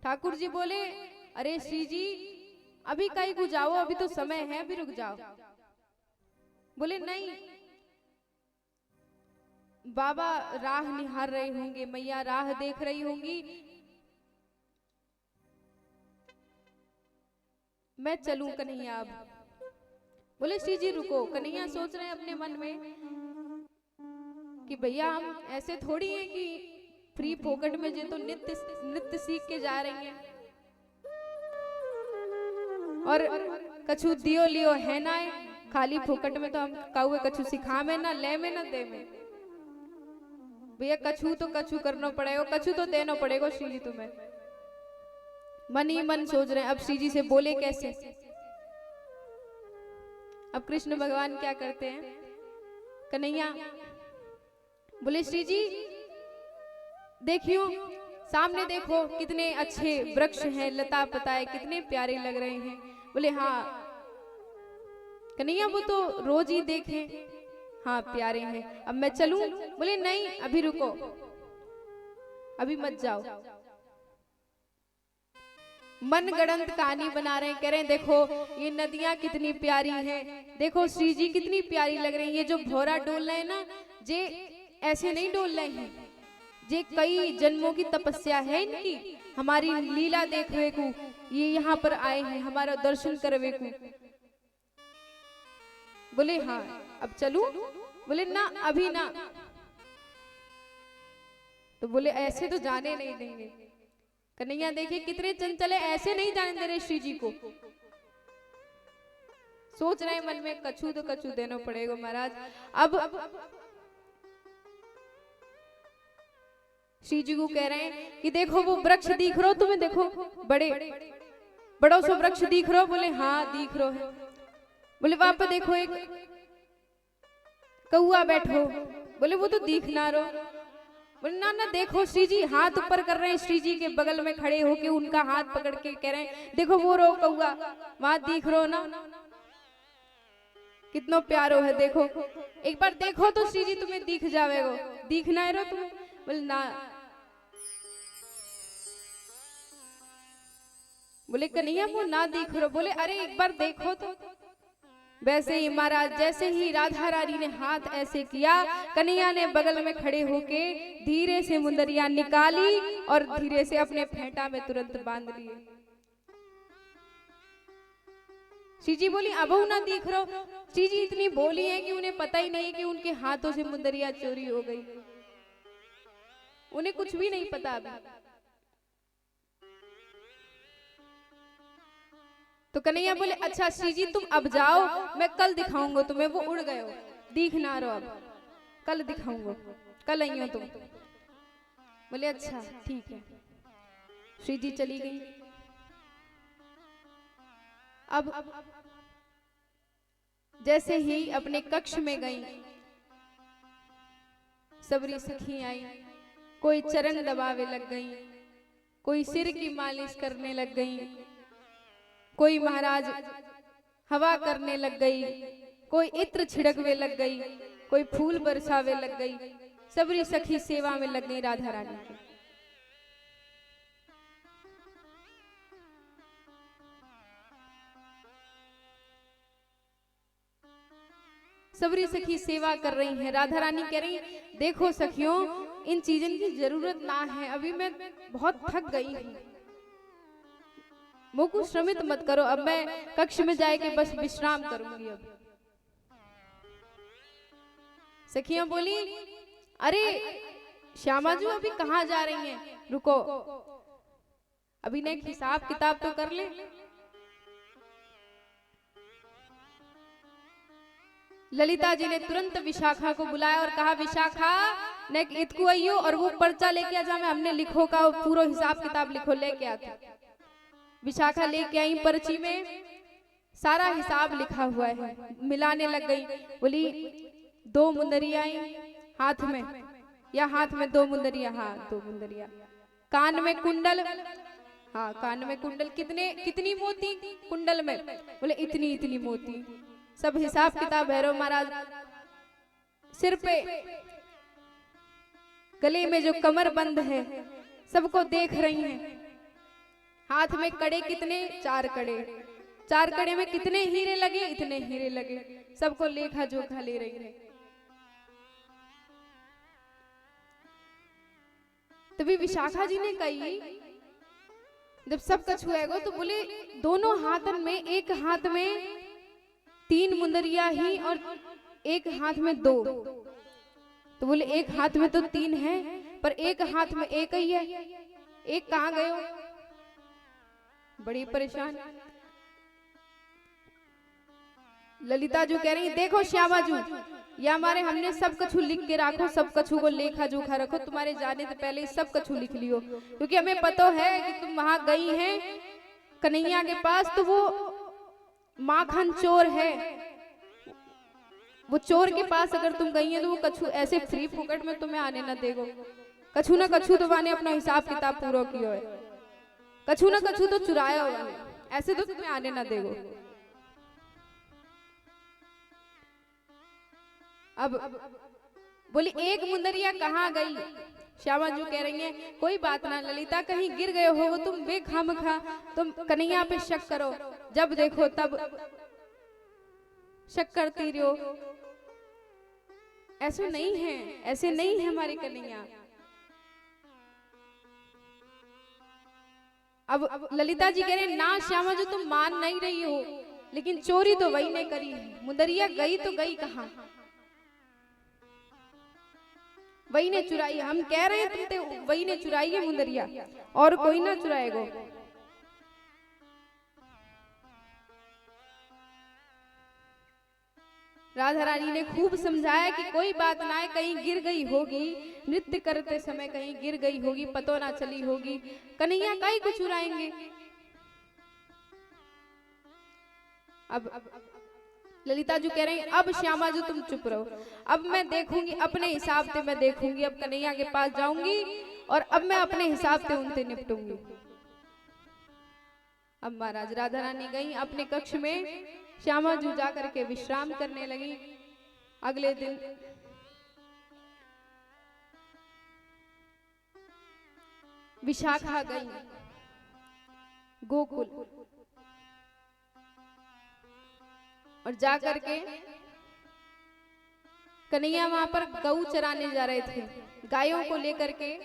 ठाकुर जी बोले, अरे श्री जी अभी कहीं को जाओ, अभी तो समय है, अभी रुक जाओ। बोले नहीं, बाबा राह निहार रहे होंगे, मैया राह देख रही होंगी, मैं चलूं कन्हैया अब। बोले श्री जी रुको। कन्हैया सोच रहे हैं अपने मन में कि भैया हम ऐसे थोड़ी हैं कि फ्री पॉकेट में जे तो नृत्य सीख के जा रही हैं, और कछु दियो लियो है ना, खाली फोकट में तो हम काउए कछु सिखा में ना ले में ना दे में। भैया कछु तो कछु करना पड़ेगा, कछु तो देना पड़ेगा श्री जी तुम्हें। मन ही मन सोच रहे हैं अब श्री जी से बोले कैसे। अब कृष्ण भगवान क्या करते हैं, कन्हैया बोले श्री जी देखियो सामने देखो कितने अच्छे वृक्ष हैं, लता पताए कितने प्यारे लग रहे हैं। बोले हाँ कन्हैया वो तो रोज ही देखे, हाँ प्यारे हैं, अब मैं चलूं? बोले नहीं अभी रुको, अभी मत जाओ। मन गढ़ंत कहानी बना रहे हैं, कह रहे हैं देखो ये नदियां कितनी प्यारी हैं, देखो श्री जी कितनी प्यारी लग रही है। ये जो भौरा डोल रहे हैं ना, जे ऐसे नहीं डोल रहे हैं, जे कई जन्मों की तपस्या है इनकी, हमारी लीला देखवे को ये यहाँ पर आए हैं, हमारा दर्शन करवे को। बोले हाँ अब चलूं? बोले ना अभी ना। तो बोले ऐसे तो जाने नहीं देंगे। कन्हैया देखिए कितने चंचल है, ऐसे नहीं जाने दे रहे श्री जी को। सोच रहे मन में कछु तो कछु देना पड़ेगा महाराज। अब श्री जी को कह रहे हैं कि देखो वो वृक्ष दिख रहा हो तुम्हें, देखो बड़ो सो वृक्ष दिख रहा हो। बोले हाँ दिख रहा है। बोले वहां पर देखो एक कौआ बैठो। बोले वो तो दिख ना रहो। बोले ना ना देखो श्री जी हाथ ऊपर कर रहे हैं, श्री जी के बगल में खड़े होके उनका हाथ पकड़ के कह रहे हैं देखो वो रो कौआ वहां दिख रहो ना, कितना प्यारो है, देखो एक बार देखो तो श्री जी तुम्हें दिख जावेगो, दिख ना रहो तुम्हें? बोले ना। बोले कन्हैया वो ना दिख रहो। बोले अरे एक बार देखो तो। वैसे ही महाराज जैसे ही राधा रानी ने हाथ ऐसे किया, कन्हैया ने बगल में खड़े होके धीरे से मुंदरिया निकाली और धीरे से अपने फेंटा में तुरंत बांध लिए। श्री जी बोली अब ना दिख रहा। श्री जी इतनी बोली है कि उन्हें पता ही नहीं कि उनके हाथों से मुंदरिया चोरी हो गई, उन्हें कुछ भी नहीं पता अभी। तो कन्हैया बोले अच्छा श्री जी तुम अब जाओ, मैं कल दिखाऊंगा तुम्हें। वो उड़ गए हो, दिख ना रहो, अब कल दिखाऊंगा, कल आई हो तुम। बोले अच्छा ठीक है। श्री जी चली गई। अब जैसे ही अपने कक्ष में गई, सबरी सखी आई, कोई चरण दबावे लग गई, कोई सिर की मालिश करने लग गई, कोई महाराज हवा करने लग गई, कोई इत्र छिड़कवे लग गई, कोई फूल बरसावे लग गई। सबरी सखी सेवा में लग गई राधा रानी की। सबरी सखी सेवा कर रही हैं। राधा रानी कह रही देखो सखियों इन चीजों की जरूरत ना है, अभी मैं बहुत थक गई हूँ, मोकू श्रमित मत करो, अब मैं कक्ष में जाके बस विश्राम करूंगी। अब सखियां बोली, अरे श्यामा जी अभी कहाँ जा रही हैं, रुको अभी ने एक हिसाब किताब तो कर ले। ललिता जी ने तुरंत विशाखा को बुलाया और कहा, विशाखा ने इतकू आइयो और वो पर्चा लेके आ जा, मैं हमने लिखो का पूरा हिसाब किताब लिखो लेके आते। विशाखा लेके आई, पर्ची में सारा हिसाब लिखा हुआ है, मिलाने लग गई। बोली 2 मुंदरियां हाथ में, या हाथ में 2 मुंदरियां, हाँ 2 मुंदरियां, कान में कुंडल, हाँ कान में कुंडल, कितनी मोती कुंडल में, बोले इतनी इतनी मोती, सब हिसाब किताब। भैरव महाराज सिर पे गले में जो कमर बंद है सबको देख रही हैं। हाथ में कड़े कितने, 4 कड़े, 4 कड़े में कितने हीरे लगे, इतने हीरे लगे, सबको लेखा जोखा ले रही है। तभी विशाखा जी ने कही, जब सब कुछ हुएगा तो बोले दोनों हाथन में, एक हाथ में 3 मुंदरियां ही और एक हाथ में 2, तो बोले एक हाथ में तो 3 है पर एक हाथ में एक ही है, एक कहाँ गए हो? बड़ी परेशान। ललिता जो कह रही, देखो श्यामा जू, या हमारे हमने सब कछु लिख के रखो, सब कछु को लेखा जोखा रखो, तुम्हारे जाने से पहले सब कछु लिख लियो, क्योंकि हमें पता है कि तुम वहां गई हैं कन्हैया के पास, तो वो माखन चोर है, वो चोर के पास अगर तुम गई है तो वो कछु ऐसे फ्री फुकट में तुम्हें आने ना देगो, कछु ना कछु तो वाने अपना हिसाब किताब पूरा किया है, कछु ना कछु तो चुराया हो, ऐसे तो तुम्हें आने ना देगो। अब बोली एक मुंदरिया कहाँ गई? श्यामा जी कह रही है, कोई बात ना ललिता, कहीं गिर गए हो तुम बेखामखा, तुम कन्हैया पे शक करो, जब देखो तब शक करती रहो, ऐसे नहीं है, ऐसे नहीं है हमारी कन्हैया। अब ललिता जी कह रहे, ना श्यामा जी तुम मान नहीं रही हो, लेकिन चोरी तो वही ने करी है, मुंदरिया गई तो गई कहाँ? वही ने चुराई, हम कह रहे हैं तुम तो वही ने चुराई है मुंदरिया, और कोई ना चुराएगो। राधा रानी ने खूब समझाया कि कोई बात ना है, कहीं गिर गई होगी, नृत्य करते समय कहीं गिर गई होगी, पतो ना चली होगी, कन्हैया कहीं को चुराएंगे। अब ललिता जी कह रही, अब श्यामा जी तुम चुप रहो, अब मैं देखूंगी अपने हिसाब से, मैं देखूंगी, अब कन्हैया के पास जाऊंगी और अब मैं अपने हिसाब से उनसे निपटूंगी। अब महाराज राधा रानी गई अपने कक्ष में, श्यामा जी जा करके विश्राम करने लगी। अगले दिन विशाखा गई गोकुल और जाकर के कन्हैया वहां पर गऊ चराने जा रहे थे, गायों को लेकर के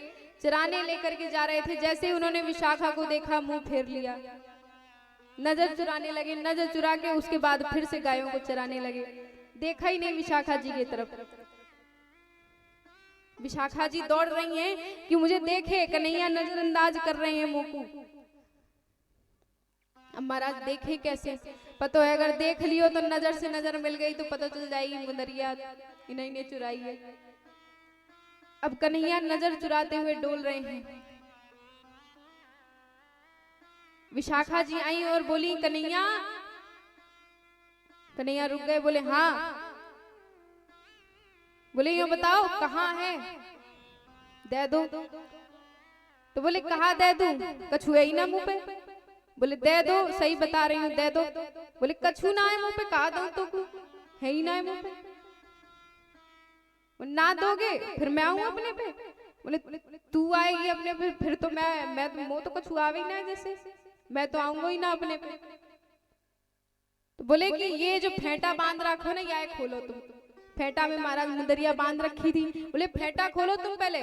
चराने लेकर के जा रहे थे। जैसे उन्होंने विशाखा को देखा मुंह फेर लिया, नजर चुराने लगे, नजर चुरा के उसके बाद फिर से गायों को चराने लगे, देखा ही नहीं विशाखा जी की तरफ। विशाखा जी दौड़ रही हैं कि मुझे देखे, कन्हैया नजरअंदाज कर रहे हैं मोकू। अब महाराज देखे कैसे? पता है अगर देख लियो तो नजर से नजर मिल गई तो पता चल जाएगी मुंदरिया इन्हीं ने चुराई है। अब कन्हैया नजर चुराते हुए डोल रहे हैं। विशाखा जी आई और बोली, कन्हैया। कन्हैया रुक गए, बोले हाँ। बोले ये बताओ कहाँ है, दे दो। तो बोले कहाँ दे दूं, कछु है ही ना मुंह पे। बोले दे दो, सही बता रही हूँ, दे दो। बोले कछु ना है मुंह पे, कहा दो तो है ही ना है मुंह पे। ना दोगे फिर मैं आऊं अपने पे। बोले तू आएगी अपने पे, फिर तो मैं तो मुंह तो कछु आवे ही ना, जैसे मैं तो आऊंगा ही ना अपने पे। तो बोले कि ये जो फेंटा बांध रखो ना, ये खोलो तुम। फेंटा में महाराज मुंदरिया बांध रखी थी। बोले फेंटा खोलो तुम पहले,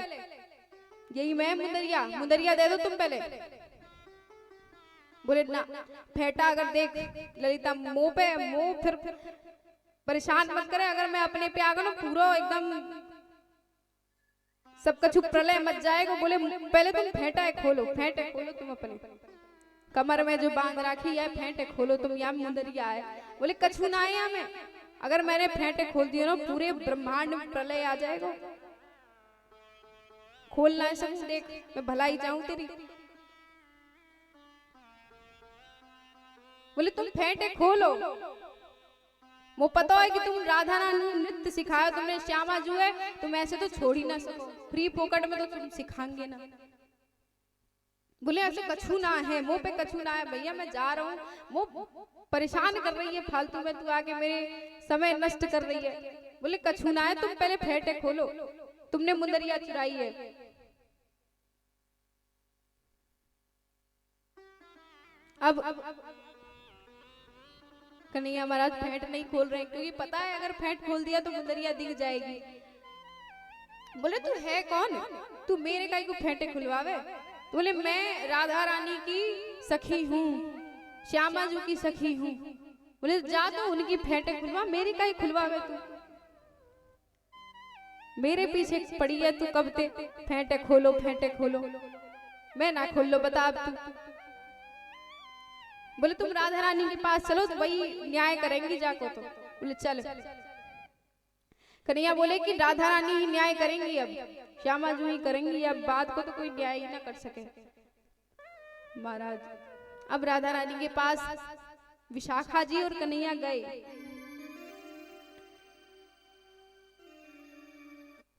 यही मैं मुंदरिया, मुंदरिया दे दो तुम पहले। बोले ना, फेंटा अगर देख ललिता मुंह पे मुंह, फिर परेशान मत करे, अगर मैं अपने पे आ गया ना पूरा एकदम सब कछु प्रलय मच जाएगा। बोले पहले तुम फेंटा खोलो, फेंटे खोलो तुम अपने कमर में जो बांध राखी है, फेंटे खोलो तुम, यहाँ मुंदरिया है। बोले कछु ना आया में, अगर मैंने फेंटे खोल दिए ना पूरे ब्रह्मांड में प्रलय आ जाएगा। खोलना है सब, देख मैं भलाई चाहूं तेरी। बोले तुम फेंटे खोलो, वो पता है कि तुम राधा रानी नृत्य सिखाया तुमने, श्यामा जो है तुम ऐसे तो छोड़ ही ना सको, फ्री फोकट में तो तुम सिखाएंगे ना। बोले ऐसे कछु ना है, मुंह पे कछु ना है भैया, मैं जा रहा हूँ, वो परेशान कर रही है फालतू में, तू आके मेरे समय नष्ट कर रही है। बोले कछु ना है, तुम पहले फेंटे खोलो, तुमने मुंदरिया चुराई है। अब कन्हैया महाराज फेंट नहीं खोल रहे, क्योंकि पता है अगर फेंट खोल दिया तो मुंदरिया दिख जाएगी। बोले तू है कौन, तू मेरे काई को फेंटे खुलवावे। तो बोले मैं राधा रानी की सखी हूँ, श्यामा जी की सखी हूँ। बोले जा तो उनकी फेंटे खुलवा, मेरी काई खुलवावे तू, मेरे पीछे पड़ी है तू कब ते, फेंटे खोलो फेंटे खोलो, मैं ना खोल लो बता अब तू। बोले तुम राधा रानी के पास चलो तो वही न्याय करेंगी जाको। तो बोले चल। कन्हैया बोले कि राधा रानी ही न्याय करेंगी, अब श्यामा जो ही करेंगी, अब बात को तो कोई न्याय ही ना कर सके। महाराज अब राधा रानी के पास विशाखा जी और कन्हैया गए।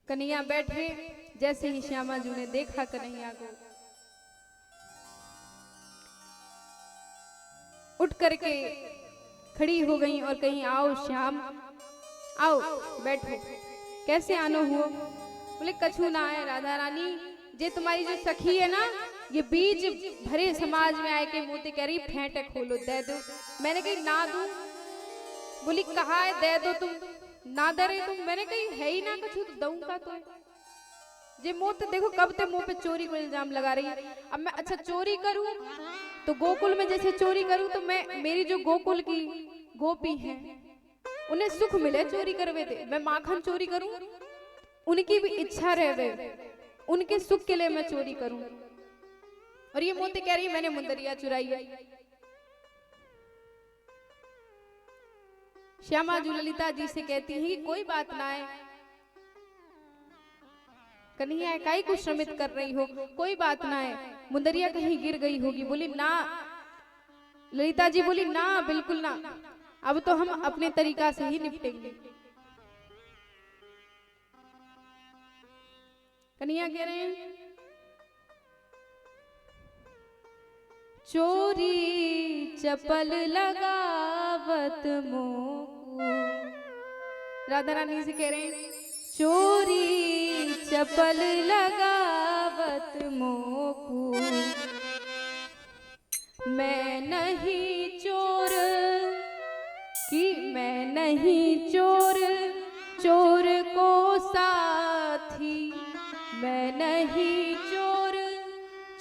कन्हैया बैठे, जैसे ही श्यामा जी ने देखा कन्हैया को, उठ करके खड़ी हो गई और कहीं आओ श्याम, आओ बैठो, कैसे आनो हुआ। बोले कछु ना है राधा रानी, जे तुम्हारी जो सखी है ना, ये बीज भरे समाज में आए के मोती कह रही फेंटे खोलो दे दो। मैंने कही ना दूं। बोली कहा है दे दो, तुम ना दे रहे तुम। मैंने कही है ही ना कछु तो दूंगा तुम। जे मुंह तो देखो कब ते मुंह पे चोरी को इल्जाम लगा रही है। अब मैं अच्छा चोरी करूं तो गोकुल में जैसे चोरी करूं तो मैं, मेरी जो गोकुल की गोपी है उन्हें सुख मिले चोरी करवे थे, मैं माखन चोरी करूं, उनकी भी इच्छा रहे, उनके सुख के लिए मैं चोरी करूं। और ये मोती कह रही है मैंने मुंदरिया चुराई है। श्यामा जी ललिता जी से कहती है कि कोई बात ना है कन्हैया, काई को श्रमित कर रही हो, कोई बात ना है, मुंदरिया कहीं गिर गई होगी। बोली ना, ललिता जी बोली ना बिल्कुल ना, अब तो हम अपने तरीका से ही निपटेंगे। कन्हैया कह रहे हैं चोरी चपल लगावत मोकू, राधा रानी से कह रहे हैं चोरी चपल लगावत मोकू, मैं नहीं चोर कि मैं नहीं चोर, चोर को साथी, मैं नहीं चोर,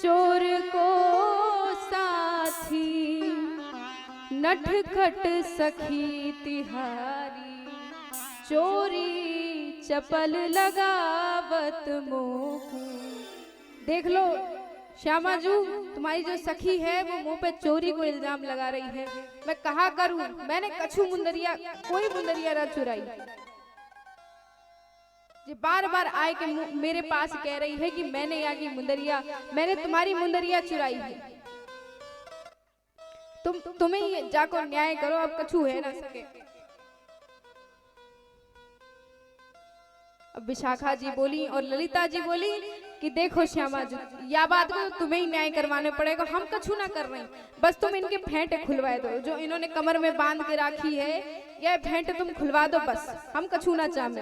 चोर को साथी, नटखट सखी तिहारी, चोरी चपल लगावत मोकू। देख लो श्यामा जू, तुम्हारी जो सखी है वो मुंह पे चोरी को इल्जाम लगा रही है। मैं कहा करूं, मैंने कछु मुंदरिया, कोई मुंदरिया ना चुराई। ये बार बार आए के मेरे पास कह रही है कि मैंने यहाँ की मुंदरिया, मैंने तुम्हारी मुंदरिया चुराई है। तुम्हें ही जाकर न्याय करो, अब कछु है ना सके। अब विशाखा जी बोली और ललिता जी बोली कि देखो श्यामा जी, या बात को तुम्हें ही न्याय करवाने पड़ेगा, हम कछु ना कर रहे, बस तुम इनके फेंटे खुलवा दो, जो इन्होंने कमर में बांध के राखी है, यह फेंटे तुम खुलवा दो, बस हम कछु ना चाहे।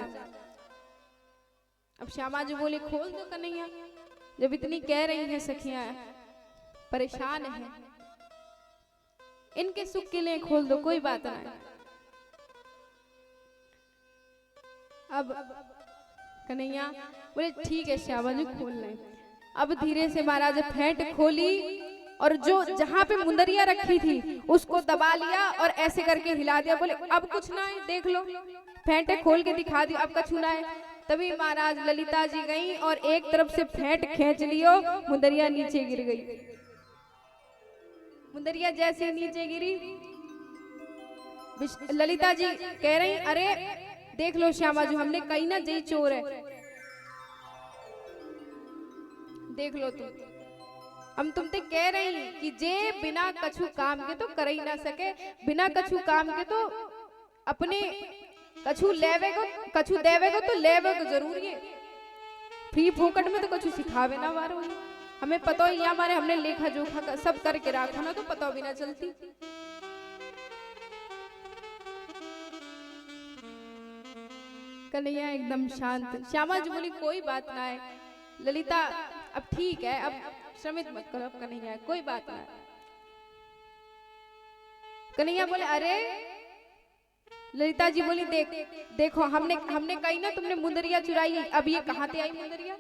अब श्यामा जी बोली खोल दो कन्हैया, जब इतनी कह रही हैं सखियां, परेशान है, इनके सुख के लिए खोल दो, कोई बात ना। अब कन्हैया बोले ठीक है श्यामा जी खोल लें। अब धीरे से महाराज फेंट खोली और जो जहाँ पे मुंदरिया रखी थी उसको दबा लिया और ऐसे करके हिला दिया। बोले अब कुछ ना है, देख लो, फेंटे खोल के दिखा दी, अब कछु ना है। तभी महाराज ललिता जी गई और एक तरफ से फेंट खींच लियो, मुंदरिया नीचे गिर गई। मुंदरिया जैसे नीचे गिरी, ललिता जी कह रही अरे देख लो श्यामा जी, हमने कही ना जई चोर है, देख लो तुम, हम तुमते कह रही कि जे बिना कछु काम के तो कर ही ना सके, बिना कछु काम के तो अपने कछु लेवे को कछु देवे को तो लेवे को जरूरी है, फ्री फोकट में तो कछु सिखावे ना वारो। हमें पता ही हमारे, हमने लेखा जोखा सब करके रखा ना तो पता भी ना चलती। कन्हैया एकदम शांत। श्यामा जी बोली कोई बात ना है ललिता, अब ठीक है, अब श्रमित मत करो, अब कन्हैया कोई बात ना है। कन्हैया बोले अरे, ललिता जी बोली देखो हमने कही ना तुमने मुंदरिया चुराई, अब ये कहाँ से आई मुंदरिया?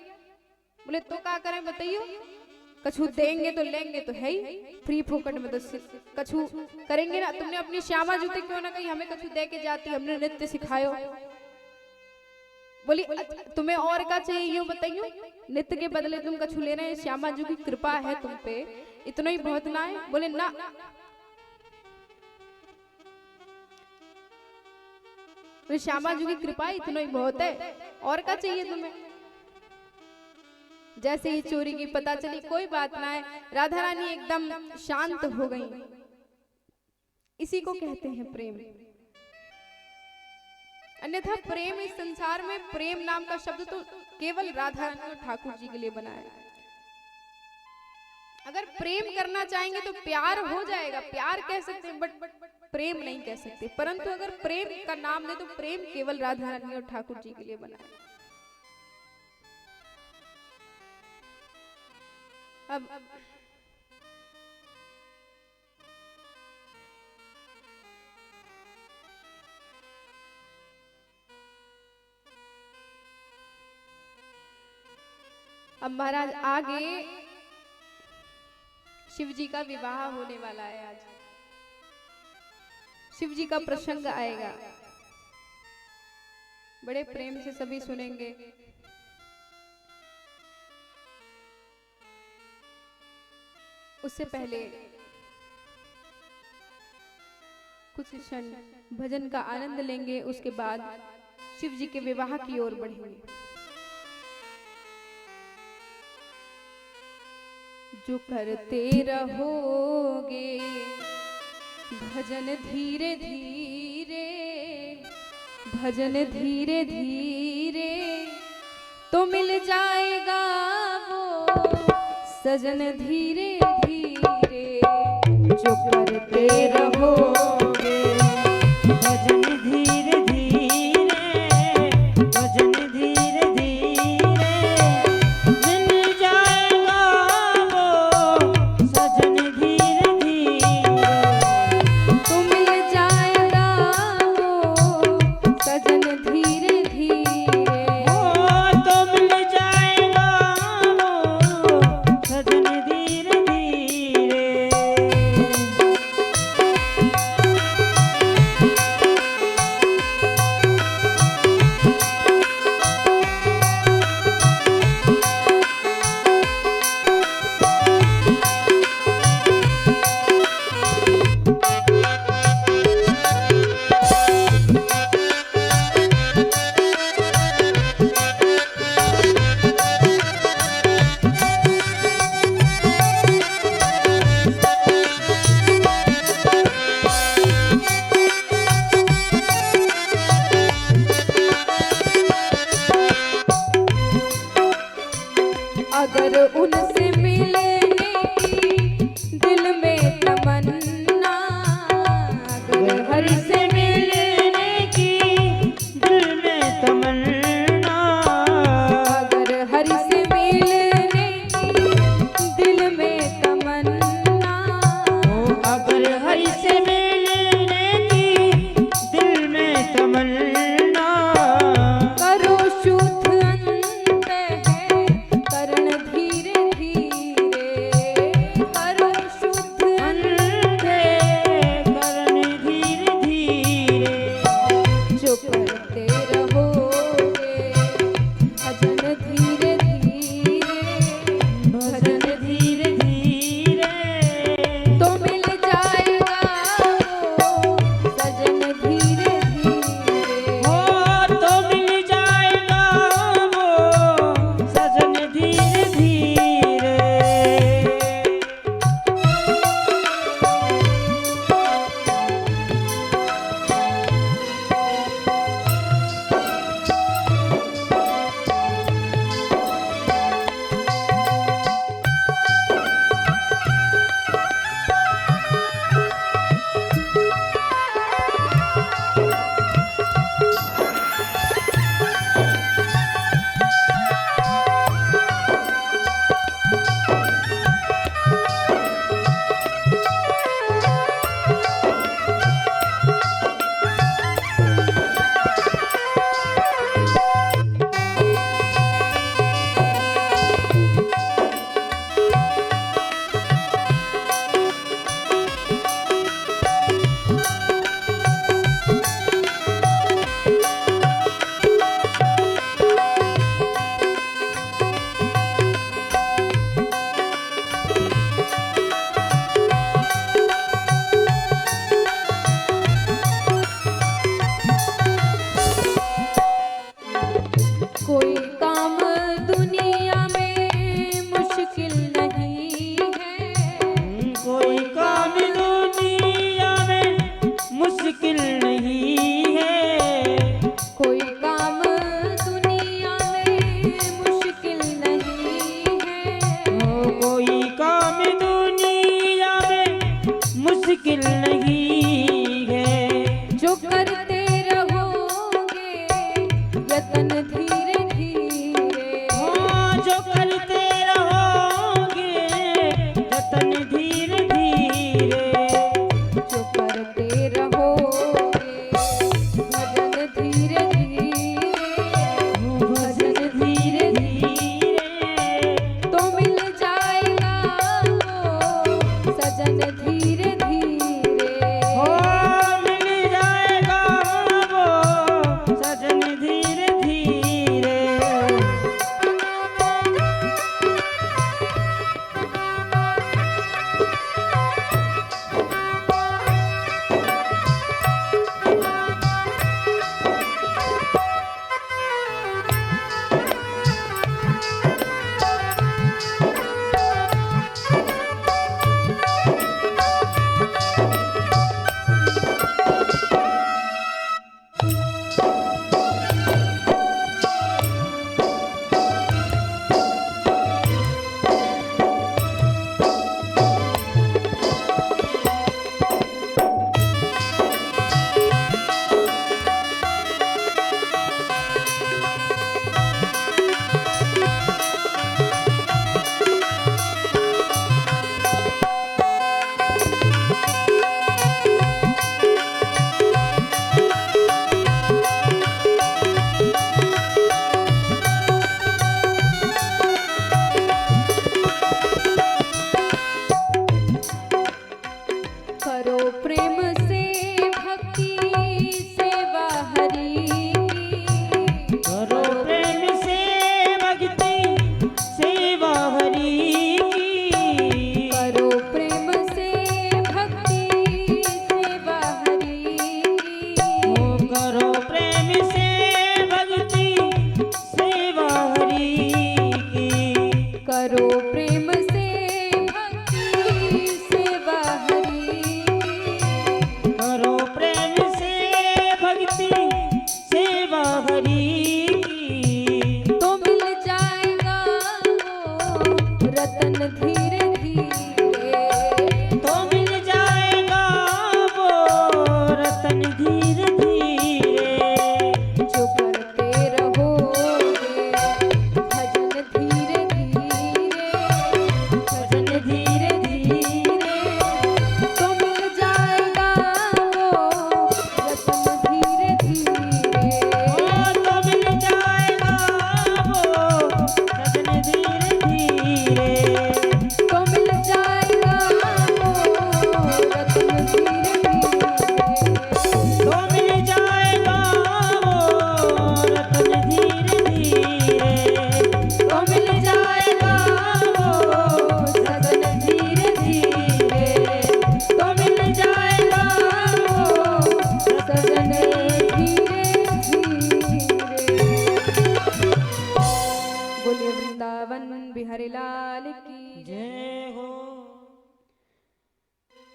बोले तो क्या करें बताइयो, कछु देंगे तो लेंगे तो है ही, फ्री फोकट में तो कछु करेंगे ना। तुमने अपनी श्यामा जूते क्यों ना कही हमें कछु दे के जाती, हमने नृत्य सिखायो। बोली तुम्हें और क्या चाहिए यूं बताइयो, नृत्य के बदले तुम कछु ले रहे हैं, श्यामा जी की कृपा है तुम पे, इतना ही बहुत ना है? बोले ना, श्यामा जी की कृपा इतना ही बहुत है, और क्या चाहिए तुम्हें? जैसे ही चोरी की पता चली, कोई बात ना है, राधा रानी एकदम शांत हो गई। इसी को कहते हैं प्रेम। अन्यथा प्रेम इस संसार में, प्रेम नाम का शब्द तो केवल राधा रानी और ठाकुर जी के लिए बना है। अगर प्रेम करना चाहेंगे तो प्यार हो जाएगा, प्यार कह सकते हैं बट प्रेम नहीं कह सकते। परंतु अगर प्रेम का नाम ले तो प्रेम केवल राधा रानी और ठाकुर जी के लिए बना है। अब महाराज आगे शिव जी का विवाह होने वाला है। आज शिव जी का प्रसंग आएगा, बड़े प्रेम से सभी सुनेंगे। उससे पहले कुछ क्षण भजन का आनंद लेंगे, उसके बाद शिव जी के विवाह की ओर बढ़ेंगे। जो करते रहोगे भजन धीरे धीरे, भजन धीरे धीरे, तो मिल जाएगा वो सजन धीरे धीरे। जो करते रहोगे भजन धीरे धीरे, भजन धीरे धीरे, मिल जाएगा वो सजन धीरे धीरे, तो मिल जाएगा वो सजन धीरे धीरे। ओ तो मिल जाएगा वो सजन धीरे धीरे।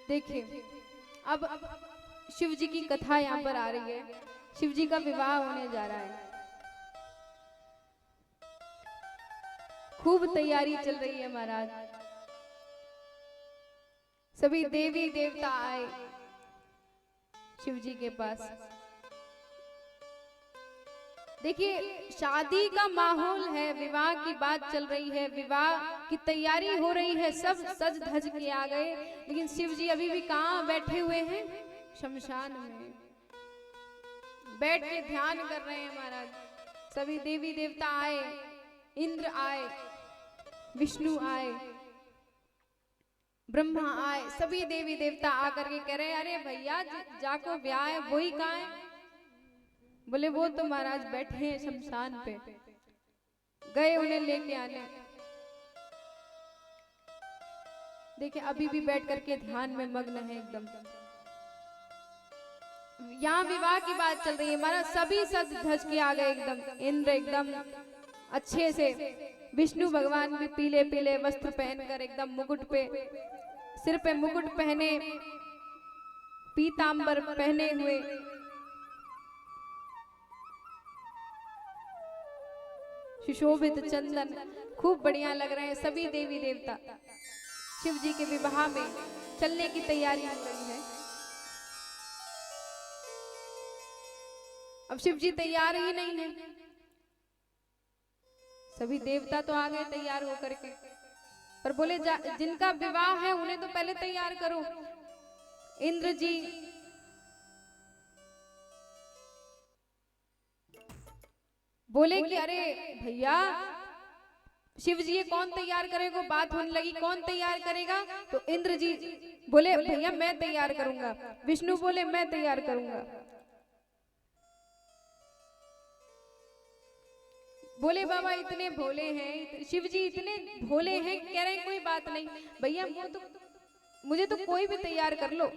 देखिए अब शिव जी की कथा यहाँ पर आ रही है। शिव जी का विवाह होने जा रहा है, खूब तैयारी चल रही है महाराज। सभी देवी देवता आए शिव जी के पास। देखिए शादी का माहौल है, विवाह की बात चल रही है, विवाह की तैयारी हो रही है, सब सज धज के आ गए। लेकिन शिव जी अभी भी कहाँ बैठे हुए हैं? शमशान में बैठ के ध्यान कर रहे हैं महाराज। सभी देवी देवता आए, इंद्र आए, विष्णु आए, ब्रह्मा आए, सभी देवी देवता आकर के कह रहे हैं अरे भैया जाको ब्याह है वही कहाँ है? बोले वो तो महाराज बैठे हैं शमशान पे, गए उन्हें लेके आने। देखिए अभी भी बैठ करके ध्यान में मग्न है एकदम। यहाँ विवाह की बात चल रही है महाराज। सभी सज धज के आ गए एकदम। इंद्र एकदम अच्छे से, विष्णु भगवान भी पीले पीले वस्त्र पहनकर एकदम मुकुट पे, सिर पे मुकुट पहने, पीतांबर पहने हुए, सुशोभित चंदन, खूब बढ़िया लग रहे हैं सभी देवी देवता। शिव जी के विवाह में चलने की तैयारी हो रही है। अब शिव जी तैयार ही नहीं है, सभी देवता तो आ गए तैयार होकर के, पर बोले जिनका विवाह है उन्हें तो पहले तैयार करो। इंद्र जी बोले कि अरे भैया शिव जी ये कौन तैयार करेगा? बात होने लगी कौन तैयार करेगा? तो इंद्र जी बोले भैया मैं तैयार करूंगा। विष्णु बोले मैं तैयार करूंगा। बोले बाबा इतने भोले हैं, शिव जी इतने भोले हैं, कह रहे हैं कोई बात नहीं भैया, वो तो मुझे तो कोई भी तैयार कर लो,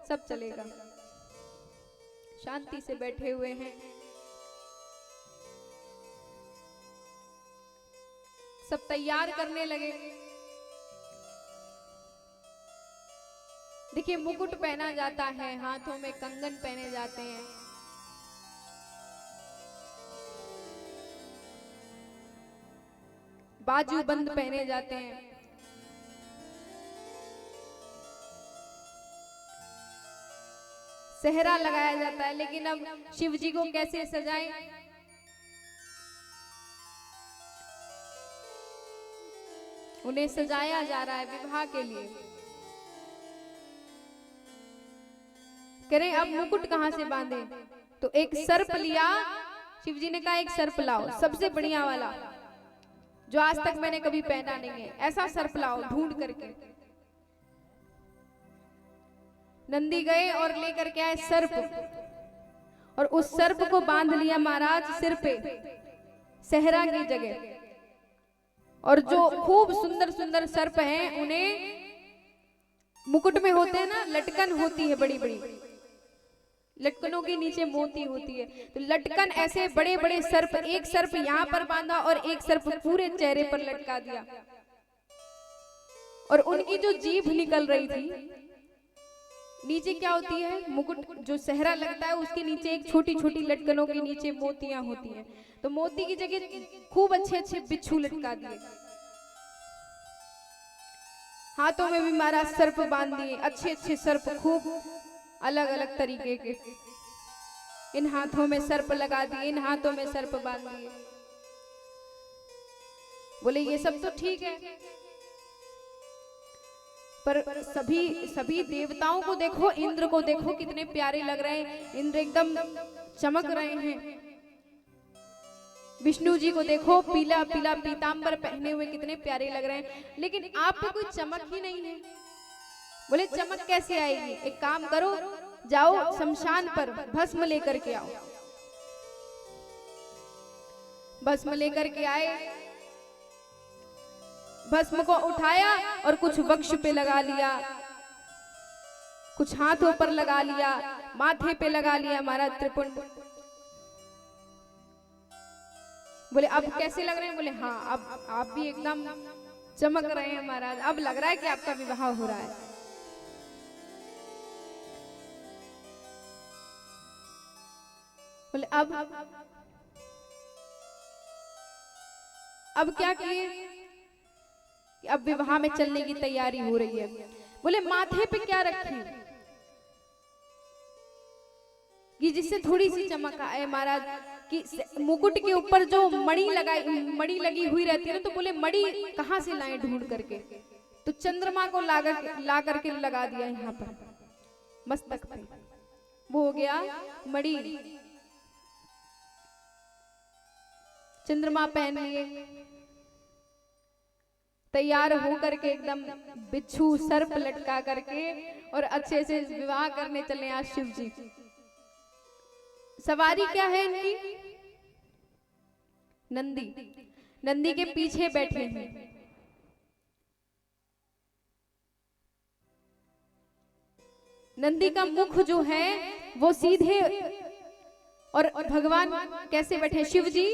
सब चलेगा। शांति से बैठे हुए हैं। सब तैयार करने लगे। देखिए मुकुट पहना जाता है, हाथों में कंगन पहने जाते हैं, बाजू बंद पहने जाते हैं, सेहरा लगाया जाता है। लेकिन अब शिव जी को कैसे सजाएं? उन्हें सजाया जा रहा है विवाह के लिए। कह रहे अब मुकुट कहां से बांधे? तो एक सर्प लिया, शिव जी ने कहा एक सर्प लाओ, सबसे बढ़िया वाला जो आज तक मैंने कभी पहना नहीं है, ऐसा सर्प लाओ ढूंढ करके। नंदी गए और लेकर के आए सर्प, और उस सर्प को बांध लिया महाराज सिर पे, सेहरा की जगह। और जो खूब सुंदर सुंदर सर्प हैं उन्हें मुकुट में होते हैं ना, लटकन होती है बड़ी बड़ी, लटकनों के नीचे मोती होती है, तो लटकन ऐसे बड़े बड़े सर्प, एक सर्प यहाँ पर बांधा और एक सर्प पूरे चेहरे पर लटका दिया। और उनकी जो जीभ निकल रही थी, नीचे क्या होती है, मुकुट जो सेहरा लगता है उसके नीचे एक छोटी छोटी लटकनों के नीचे मोतियां होती हैं, तो मोती की जगह खूब अच्छे अच्छे बिच्छू लटका दिए। हाथों में भी महाराज सर्प बांध दिए, अच्छे अच्छे सर्प, खूब अलग अलग तरीके के। इन हाथों में सर्प लगा दिए, इन हाथों में सर्प बांध दिए। बोले ये सब तो ठीक है, पर सभी देवताओं को देखो, इंद्र को देखो कितने प्यारे लग रहे हैं, इंद्र एकदम चमक रहे हैं। विष्णु जी को देखो पीला पीला पीतांबर पहने हुए कितने प्यारे लग रहे हैं, लेकिन आप पे कोई चमक ही नहीं है। बोले चमक कैसे आएगी? एक काम करो, जाओ शमशान पर भस्म लेकर के आओ। भस्म लेकर के आए, भस्म को उठाया और कुछ वक्ष पे लगा लिया, कुछ हाथों पर लगा लिया, माथे पे लगा लिया हमारा त्रिपुंड। बोले अब कैसे लग रहे हैं? बोले हाँ अब आप भी एकदम चमक रहे हैं महाराज, अब लग रहा है कि आपका विवाह हो रहा है। बोले अब क्या किए कि अब विवाह में चलने की तैयारी हो रही है। बोले माथे पे क्या रखें कि जिससे थोड़ी सी चमक आए महाराज, कि मुकुट के ऊपर जो मणि लगी हुई रहती है ना, तो बोले मणि कहाँ से लाएं ढूंढ करके, तो चंद्रमा को ला करके लगा दिया यहाँ पर मस्तक पे, वो हो गया मणि। चंद्रमा पहन लिए, तैयार हो करके एकदम बिच्छू सर्प लटका करके और अच्छे से विवाह करने चले आज शिव जी। सवारी क्या है इनकी? नंदी। नंदी के पीछे बैठे हैं। नंदी का मुख जो है वो सीधे, और भगवान कैसे बैठे? शिव जी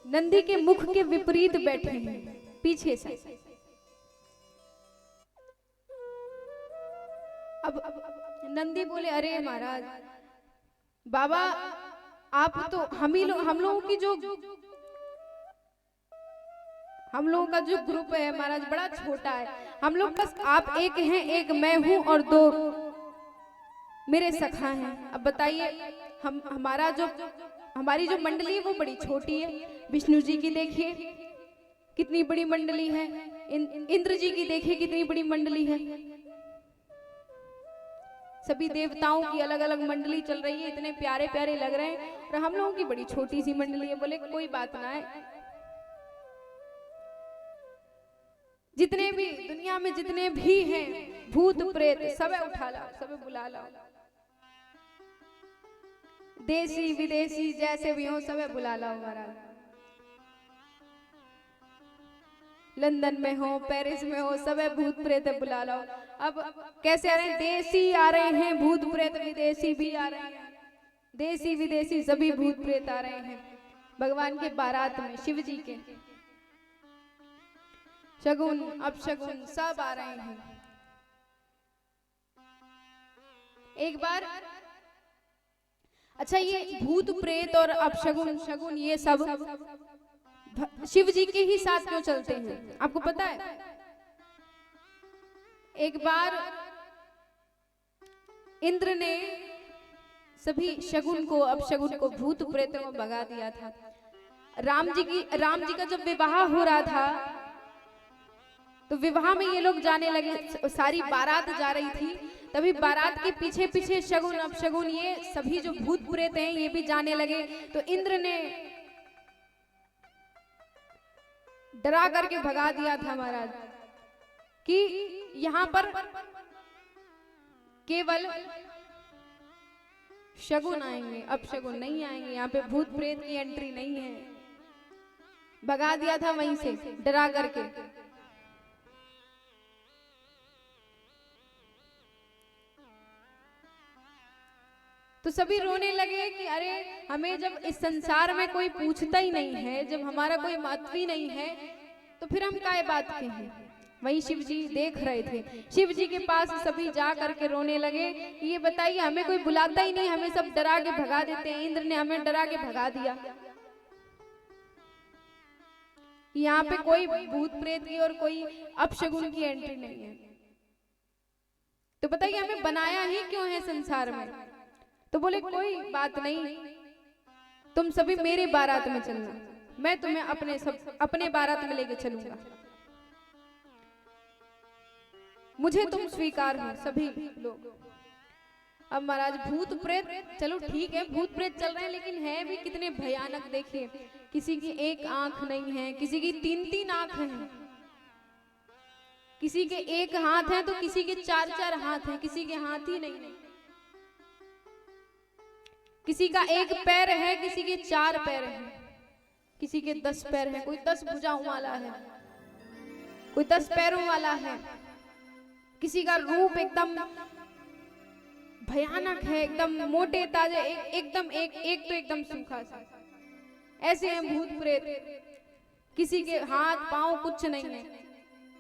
नंदी के मुख के विपरीत बैठे हैं पीछे से। अब नंदी बोले अरे महाराज बाबा, आप तो हम लोगों का जो ग्रुप है महाराज बड़ा छोटा है, हम लोग बस आप एक हैं, एक मैं हूं और दो मेरे सखा हैं। अब बताइए हमारी जो मंडली है वो बड़ी छोटी है। विष्णु जी की देखिए कितनी बड़ी मंडली है, इंद्र जी की देखिए कितनी बड़ी मंडली है, सभी देवताओं की अलग अलग मंडली चल रही है, इतने प्यारे प्यारे लग रहे हैं, और हम लोगों की बड़ी छोटी सी मंडली है। बोले कोई बात ना है, जितने भी दुनिया में जितने भी हैं भूत प्रेत सब उठा लाओ, सब बुला लाओ, देसी विदेशी जैसे भी हो सब बुला लाओ महाराज। लंदन में हो, पेरिस में हो, सब भूत प्रेत बुला लाओ। अब कैसे आ रहे हैं? देसी आ रहे हैं भूत प्रेत, विदेशी भी आ रहे हैं, देसी विदेशी सभी भूत प्रेत आ रहे हैं भगवान के बारात में, शिव जी के। शगुन अपशगुन सब आ रहे हैं। एक बार अच्छा, ये भूत प्रेत और अपशगुन शगुन ये सब शिव जी के ही साथ क्यों चलते हैं आपको पता है? एक बार इंद्र ने सभी शगुन को अपशगुन को भूत प्रेतों को भगा दिया था। राम जी का जब विवाह हो रहा था तो विवाह में ये लोग जाने लगे, सारी बारात जा रही थी, तभी बारात के पीछे पीछे शगुन अपशगुन ये सभी जो भूत प्रेत हैं ये भी जाने लगे। तो इंद्र ने डरा करके भगा दिया था महाराज कि यहाँ पर केवल शगुन आएंगे, अपशगुन नहीं आएंगे, यहाँ पे भूत प्रेत की एंट्री नहीं है। भगा दिया था वहीं से डरा करके। तो सभी रोने लगे कि अरे हमें जब इस संसार में कोई पूछता ही नहीं है, जब हमारा कोई महत्व ही नहीं है, तो फिर हम काय बात के हैं। वहीं शिव जी देख रहे थे, शिव जी के पास सभी जा करके रोने लगे कि ये बताइए हमें कोई बुलाता ही नहीं, हमें सब डरा के भगा देते हैं, इंद्र ने हमें डरा के भगा दिया। यहाँ पे कोई भूत प्रेत की और कोई अपशगुन की एंट्री नहीं है, तो बताइए हमें बनाया ही क्यों है संसार में? तो बोले कोई बात नहीं, तुम सभी मेरे बारात में चलना, मैं तुम्हें अपने बारात में लेके चलूंगा, मुझे तुम स्वीकार हो सभी लोग। अब महाराज भूत प्रेत, चलो ठीक है भूत प्रेत चल रहे हैं, लेकिन है भी कितने भयानक। देखिए किसी की एक आंख नहीं है, किसी की 3-3 आंख हैं, किसी के एक हाथ है तो किसी के 4-4 हाथ हैं, किसी के हाथ ही नहीं है, किसी का एक पैर है, किसी के 4 पैर हैं, किसी के 10 पैर हैं, कोई 10 भुजाओं वाला है, कोई 10 पैरों वाला है, किसी का रूप एकदम भयानक है, एकदम मोटे ताजे, एकदम एक तो एकदम सूखा सा, ऐसे हैं भूत प्रेत। किसी के हाथ पांव कुछ नहीं है,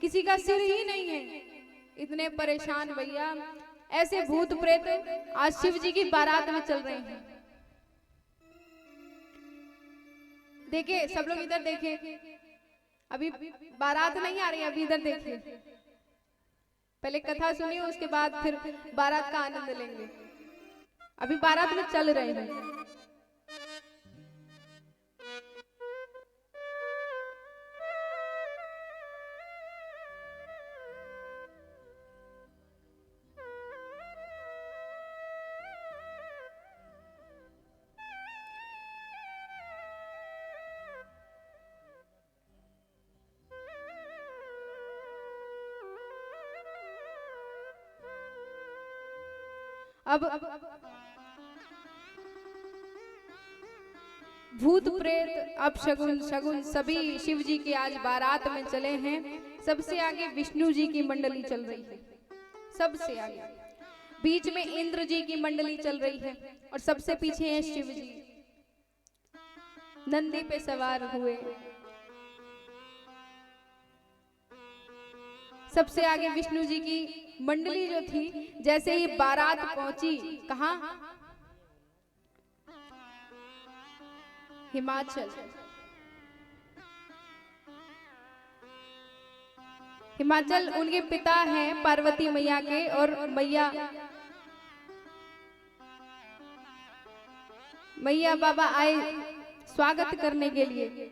किसी का सिर ही नहीं है, इतने परेशान भैया। ऐसे भूत प्रेत आज शिव जी की बारात में चल रहे हैं। देखिए सब लोग इधर देखिए, अभी बारात नहीं आ रही है, अभी इधर देखिए, पहले कथा सुनिए उसके बाद फिर बारात का आनंद लेंगे। अभी बारात में चल रहे हैं। अब भूत प्रेत अपशगुन शगुन सभी शिव जी के आज बारात में चले हैं। सबसे आगे विष्णु जी की मंडली चल रही है, सबसे आगे, बीच में इंद्र जी की मंडली चल रही है और सबसे पीछे है शिव जी नंदी पे सवार हुए। सबसे आगे विष्णु जी की मंडली जो थी, जैसे ही बारात पहुंची कहां, हिमाचल। हिमाचल उनके पिता हैं पार्वती मैया के, और मैया बाबा आए स्वागत करने के लिए।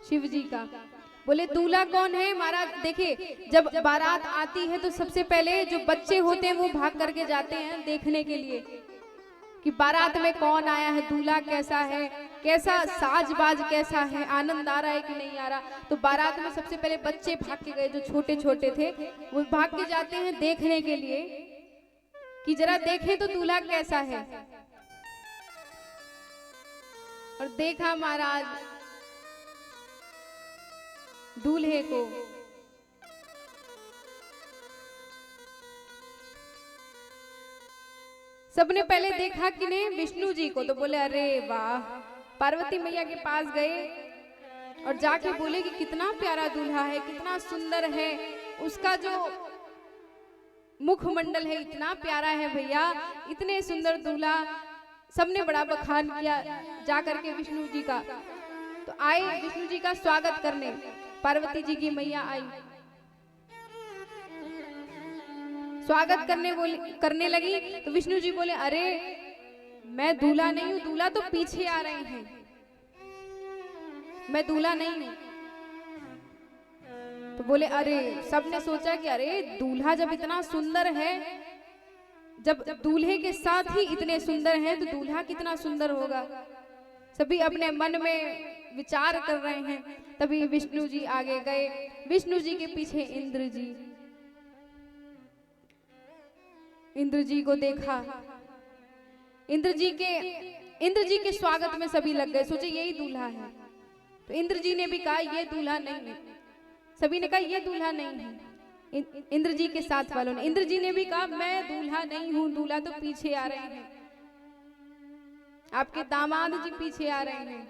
शिव जी का बोले दूल्हा कौन है महाराज। देखिए जब बारात आती है तो सबसे पहले जो बच्चे होते हैं वो भाग करके जाते हैं देखने के लिए कि बारात में कौन आया है, दूल्हा कैसा है, कैसा साजबाज कैसा है, आनंद आ रहा है कि नहीं आ रहा। तो बारात में सबसे पहले बच्चे भाग के गए, जो छोटे छोटे थे वो भाग के जाते हैं देखने के लिए कि जरा देखें तो दूल्हा कैसा है। और देखा महाराज दूल्हे को, सबने पहले देखा कि नहीं विष्णु जी को, तो बोले अरे वाह। पार्वती मैया के पास गए और जाके बोले कि कितना प्यारा दूल्हा है, कितना सुंदर है, उसका जो मुखमंडल है इतना प्यारा है भैया, इतने सुंदर दूल्हा। सबने बड़ा बखान किया जा करके विष्णु जी का। तो आए विष्णु जी का स्वागत करने, पार्वती जी की मैया आई, स्वागत करने लगी। तो विष्णु जी बोले अरे मैं दूल्हा नहीं हूं, दूल्हा तो पीछे आ रहे हैं, मैं दूल्हा नहीं हूं। तो बोले अरे, सबने सोचा कि अरे दूल्हा जब इतना सुंदर है, जब दूल्हे के साथ ही इतने सुंदर हैं तो दूल्हा कितना सुंदर होगा। सभी अपने मन में विचार कर रहे हैं। तभी विष्णु जी आगे गए, विष्णु जी के पीछे इंद्र जी। इंद्र जी को देखा, इंद्र जी के स्वागत में सभी लग गए, सोचे यही दूल्हा है। तो इंद्र जी ने भी कहा ये दूल्हा नहीं है, सभी ने कहा ये दूल्हा नहीं है। इंद्र जी के साथ वालों ने, इंद्र जी ने भी कहा मैं दूल्हा नहीं हूं, दूल्हा तो पीछे आ रहे हैं, आपके दामाद जी पीछे आ रहे हैं।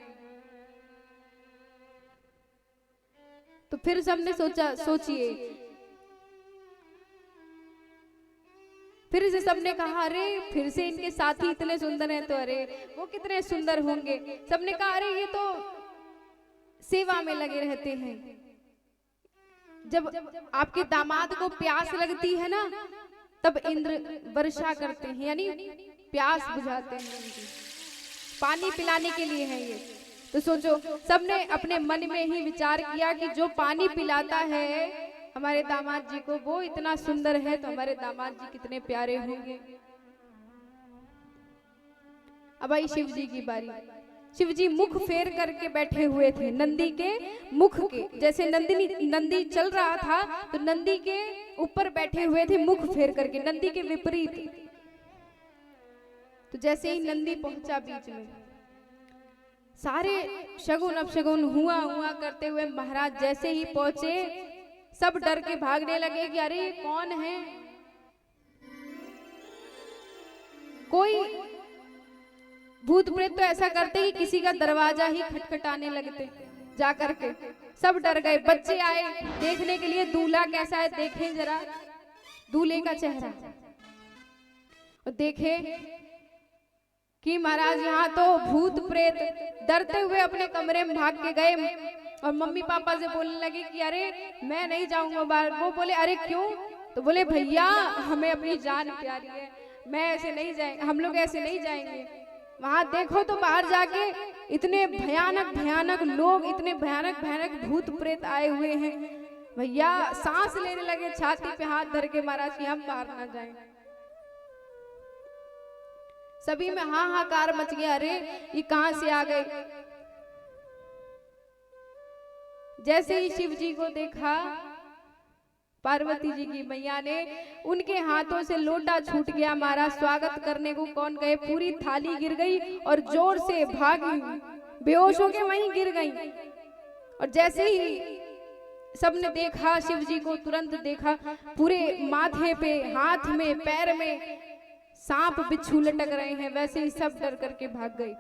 तो फिर सबने सोचिए, फिर से सबने कहा अरे फिर से इनके साथी इतने सुंदर हैं तो अरे वो कितने सुंदर होंगे। सबने कहा अरे ये तो सेवा में लगे रहते हैं, जब आपके दामाद को प्यास लगती है ना तब इंद्र वर्षा करते हैं, यानी प्यास बुझाते हैं, पानी पिलाने के लिए है ये। तो सोचो सबने अपने मन में ही विचार किया कि जो पानी पिलाता है हमारे दामाद जी को वो इतना सुंदर है तो हमारे दामाद जी कितने प्यारे होंगे। अब आई शिव जी की बारी। शिव जी मुख फेर करके बैठे हुए थे, नंदी के मुख के, जैसे नंदी चल रहा था तो नंदी के ऊपर बैठे हुए थे मुख फेर करके, नंदी के विपरीत। तो जैसे ही नंदी पहुंचा बीच में, सारे शगुन अपशगुन हुआ करते हुए महाराज जैसे ही पहुंचे सब डर के भागने लगे कि अरे ये कौन है। कोई भूत प्रेत तो ऐसा करते कि किसी का दरवाजा ही खटखटाने लगते जा करके। सब डर गए, बच्चे आए देखने के लिए दूल्हा कैसा है, देखें जरा दूल्हे का चेहरा। और देखे कि महाराज यहाँ तो भूत प्रेत डरते हुए अपने कमरे में भाग के गए और मम्मी पापा से बोलने लगे कि अरे मैं नहीं जाऊंगा बाहर। वो बोले अरे क्यों? तो बोले भैया हमें अपनी जान प्यारी है, मैं ऐसे नहीं जाएंगे, हम लोग ऐसे नहीं जाएंगे। वहां देखो तो बाहर जाके इतने भयानक भयानक लोग, इतने भयानक भयानक भूत प्रेत आए हुए हैं। भैया सांस लेने लगे छाती पे हाथ धर के महाराज कि हम बाहर ना जाएं। सभी में हाहाकार मच गया, अरे ये कहां से आ गए। जैसे ही शिव जी को देखा पार्वती जी की मैया ने, उनके हाथों से लोटा छूट गया। महाराज स्वागत करने को कौन गए, पूरी थाली गिर गई और जोर से भागी, बेहोश होके वहीं गिर गई। और जैसे ही सबने देखा शिव जी को, तुरंत देखा पूरे माथे पे, हाथ में, पैर में सांप बिच्छू लटक रहे हैं। वैसे ही सब डर करके भाग गए।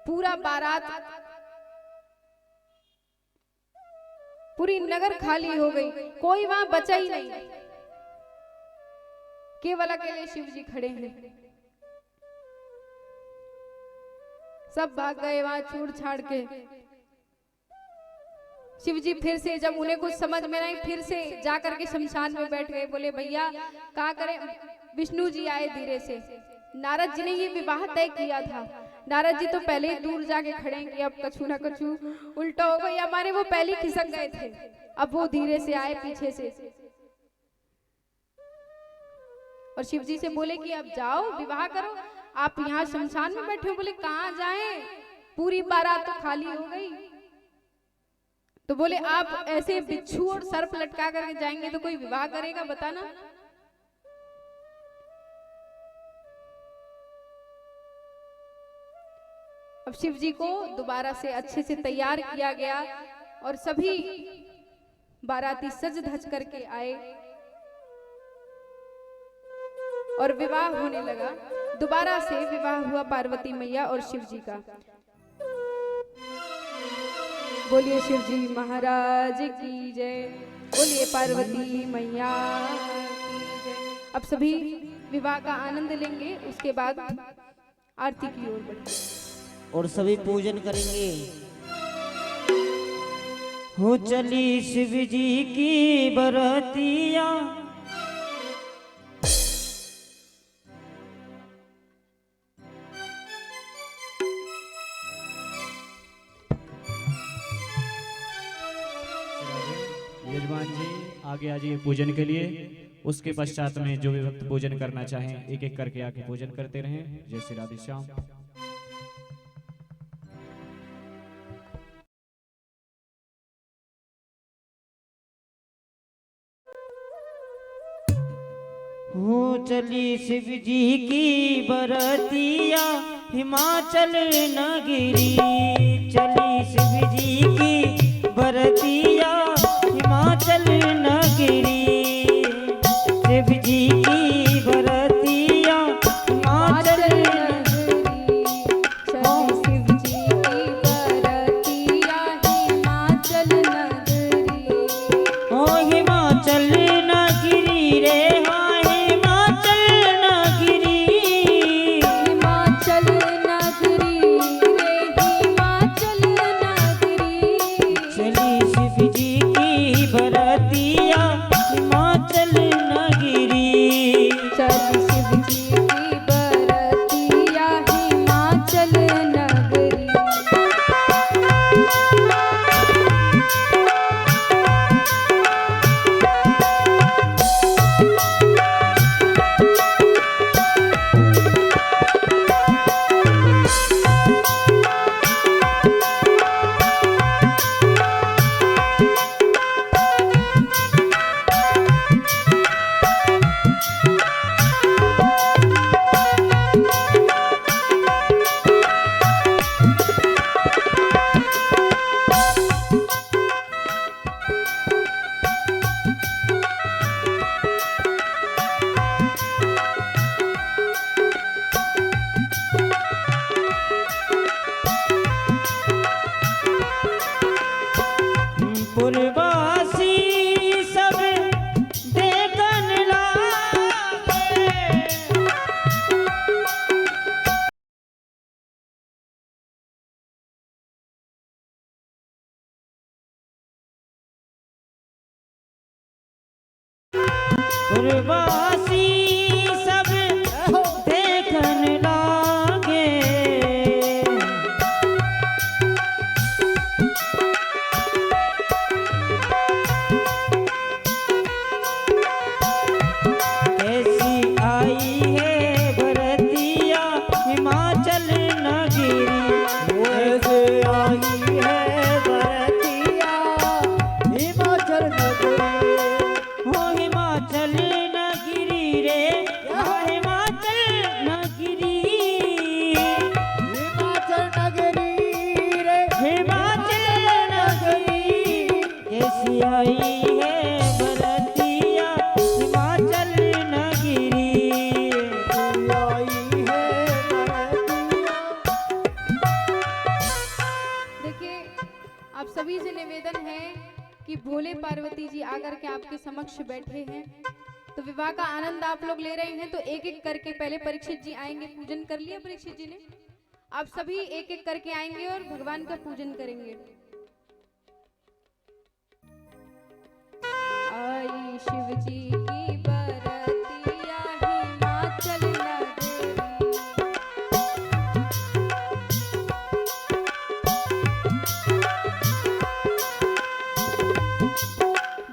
पूरा बारात, पूरी नगर खाली हो गई, कोई वहां बचा ही नहीं, केवल अकेले शिव जी खड़े हैं। सब भाग गए वहां छूड़ छाड़ के। शिव जी फिर से, जब उन्हें कुछ समझ में नहीं, फिर से जाकर के शमशान में बैठ गए। बोले भैया क्या करें। विष्णु जी आए धीरे से। नारद जी ने ये विवाह तय किया था। नारद जी तो पहले ही दूर जाके खड़े हैं कि अब कछु ना कछु उल्टा हो गई हमारे, वो पहले खिसक गए थे। अब वो धीरे से आए पीछे से और शिव जी से बोले कि अब जाओ विवाह करो, आप यहाँ शमशान में बैठे हो। बोले कहाँ जाएं, पूरी बारात तो खाली हो गई। तो बोले आप ऐसे बिच्छू और सर्प लटका करके जाएंगे तो कोई विवाह करेगा, बताना। अब शिव जी को दोबारा से अच्छे से तैयार किया गया और सभी बाराती सज धज करके आए और विवाह होने लगा। दोबारा से विवाह हुआ पार्वती मैया और शिव जी का। बोलिए शिव जी महाराज की जय, बोलिए पार्वती मैया की जय। अब सभी विवाह का आनंद लेंगे, उसके बाद आरती की ओर बढ़ेंगे और सभी पूजन करेंगे। हो चली शिव जी की बरतिया, यजमान जी आगे आ जाइए पूजन के लिए। उसके पश्चात में जो भी भक्त पूजन करना चाहें एक एक करके आके पूजन करते रहें। जय श्री राधे श्याम। हो चली शिव जी की बरतिया, हिमाचल नगरी। चली शिव जी की बरतिया, हिमाचल नगरी। शिव जी की बरतिया, हिमाचल नगरी। चली शिव जी की बरतिया, हिमाचल नगरी। ओ हिमाचल नगरी रे, शिव उर्वासी सब देखन लागे। कैसी आई है बरतिया हिमाचल नगरी, वैसे आई है बरतिया हिमाचल नगरी। हो हिमाचल नगरी रे, हो हिमाचल नगरी, हिमाचल नगरी रे, हिमाचल नगरी। कैसी आई है बरतिया हिमाचल नगरी। आई है बरतिया। देखिए, आप सभी से निवेदन है कि भोले पार्वती जी आकर के आपके समक्ष बैठे हैं, तो विवाह का आनंद आप लोग ले रहे हैं। तो एक एक करके पहले परीक्षित जी आएंगे, पूजन कर लिया परीक्षित जी ने। आप सभी एक एक करके आएंगे और भगवान का पूजन करेंगे। आई शिव जी की बरतिया हिमाचल नगरी।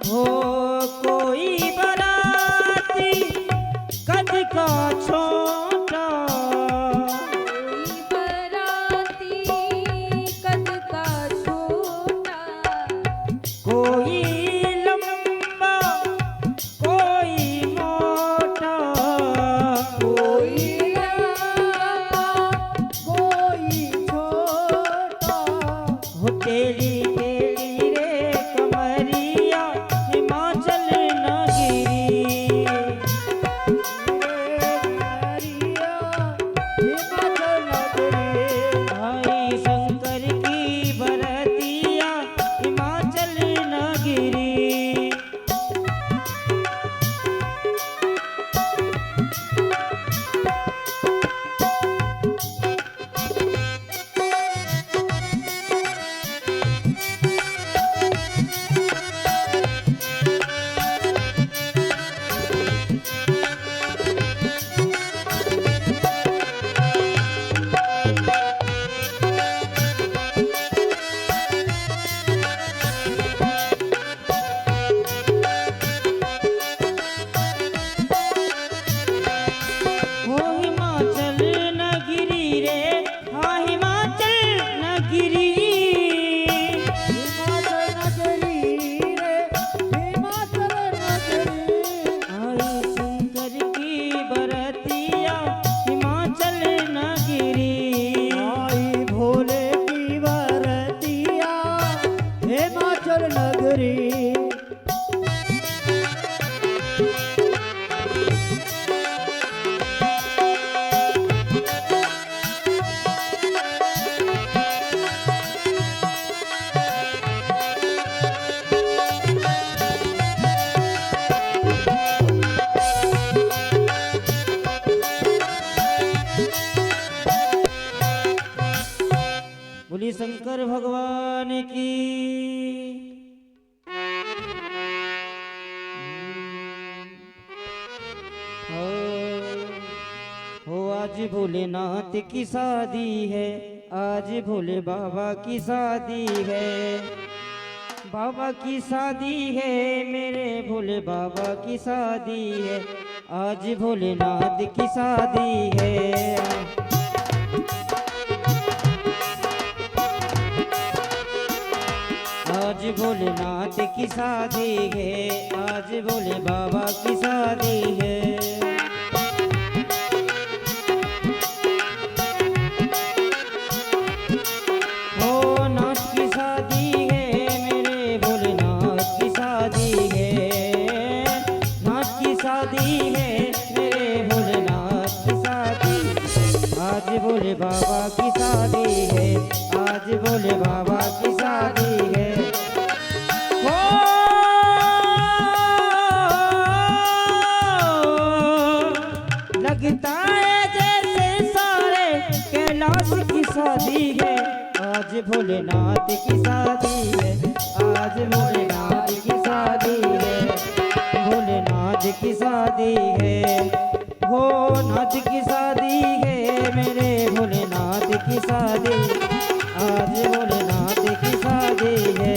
हो कोई बराती कद का छोटा, कोई बराती कद का छोटा, कोई लंबा कोई मोटा, कोई लंबा कोई छोटा। हो टेढ़ी टेढ़ी रे कमरिया हिमाचल नगरी। हिमाचल नगरी। आई शंकर की बरतिया हिमाचल नगरी। हो हिमाचल नगरी रे, हाँ हिमाचल नगरी। हिमाचल नगरी रे, हिमाचल नगरी। आई शंकर की बरतिया हिमाचल नगरी। आई भोले की बरतिया हिमाचल नगरी। बोली शंकर भगवान की। हो आज भोलेनाथ की शादी है, आज भोले बाबा की शादी है। बाबा की शादी है, मेरे भोले बाबा की शादी है। आज भोलेनाथ की शादी है। आज भोलेनाथ की शादी है, आज भोले बाबा की शादी है। हो नाथ की शादी है, मेरे भोलेनाथ की शादी है। नाथ की शादी है, मेरे भोलेनाथ की शादी। आज भोले बाबा की शादी है, आज भोले बाबा की शादी है। लगता है जैसे सारे कैलाश की शादी है। आज भोलेनाथ की शादी है, आज भोलेनाथ की शादी है। भोलेनाथ की शादी है, हो नाथ की शादी है, मेरे भोलेनाथ की शादी, आज भोलेनाथ की शादी है।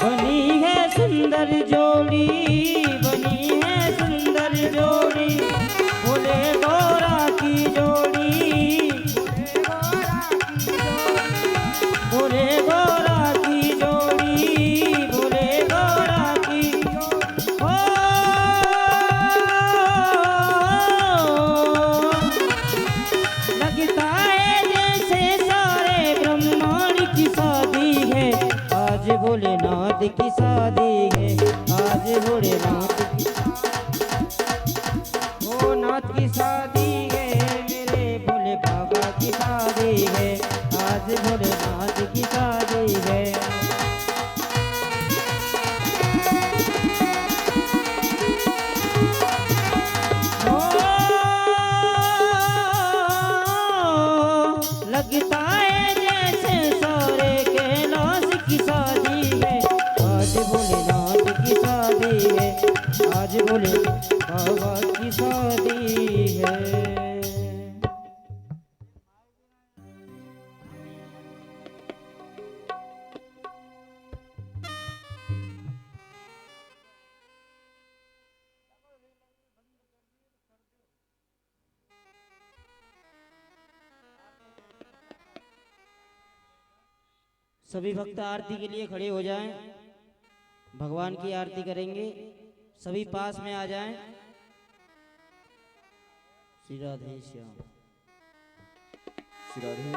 बनी है सुंदर जोड़ी, बनी है सुंदर जोड़ी, भोले गौरा की जोड़ी, भोले गौरा की जोड़ी, भोले गौरा की हो। लगता है जैसे सारे ब्रह्मांड की शादी है, आज भोलेनाथ की शादी है, आज भोलेनाथ की, ओ नाथ की शादी है, मेरे भोले बाबा की शादी है, आज भोलेनाथ की शादी है। ओ, लगता है जैसे सारे कैलाश की शादी है, आज भोलेनाथ की शादी है, आज भोले बाबा की शादी है। सभी भक्त आरती के लिए खड़े हो जाएं, भगवान की आरती करेंगे, सभी पास में आ जाएं। श्री राधे श्याम। श्री राधे।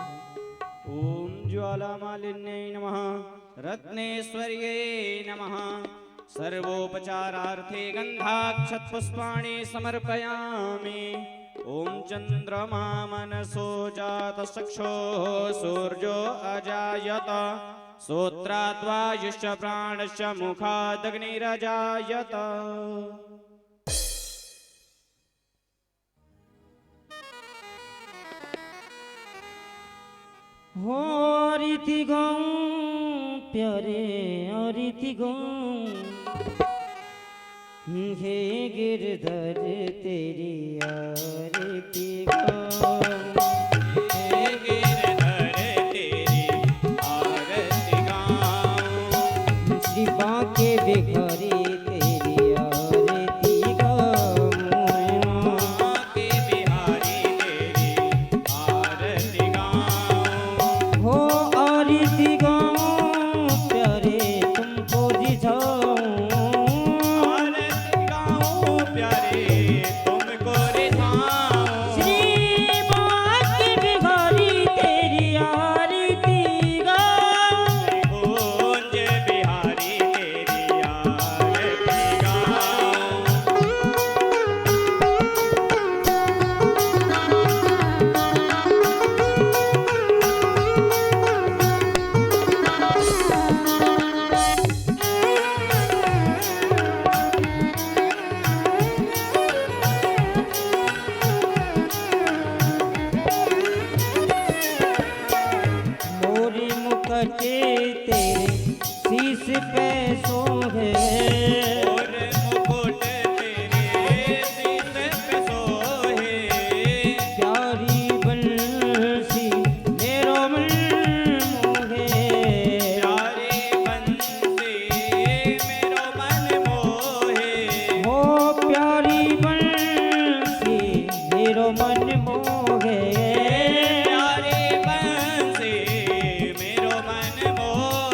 ओम ज्वालामालिन्यै नमः, रत्नेश्वर्यै नमः, सर्वोपचारार्थे गन्धाक्षतपुष्पाणि समर्पयामि। ओम चंद्रमा मनसो जात चक्षुः सूर्यो अजायत, श्रोत्राद्वायुश्च प्राणश्च मुखादग्निरजायत। हो रीति गाऊं प्यारे रीति गाऊं, हे गिरधर तेरी आरती गाऊं, हे गिरधर तेरी आरती गाऊं, श्री बांके बिहारी तेरी आरती गाऊं, बांके बिहारी तेरी आरती गाऊं, हो आरती गाऊं प्यारे तुमको रिझाऊं, आरती गाऊं प्यारे तुमको रिझाऊं, श्री बांके बिहारी तेरी आरती गाऊं, कुंज बिहारी तेरी आरती गाऊं। मोरी मुकटे तेरे शीश पे सोहे, और मुकुट तेरे शीश पे सोहे, प्यारी बंसी मेरो मन मोहे, प्यारे बंसी मेरो मन मोहे, हो प्यारी बंसी मेरो मन मोहे, प्यारे बंसी मेरो मन मोहे।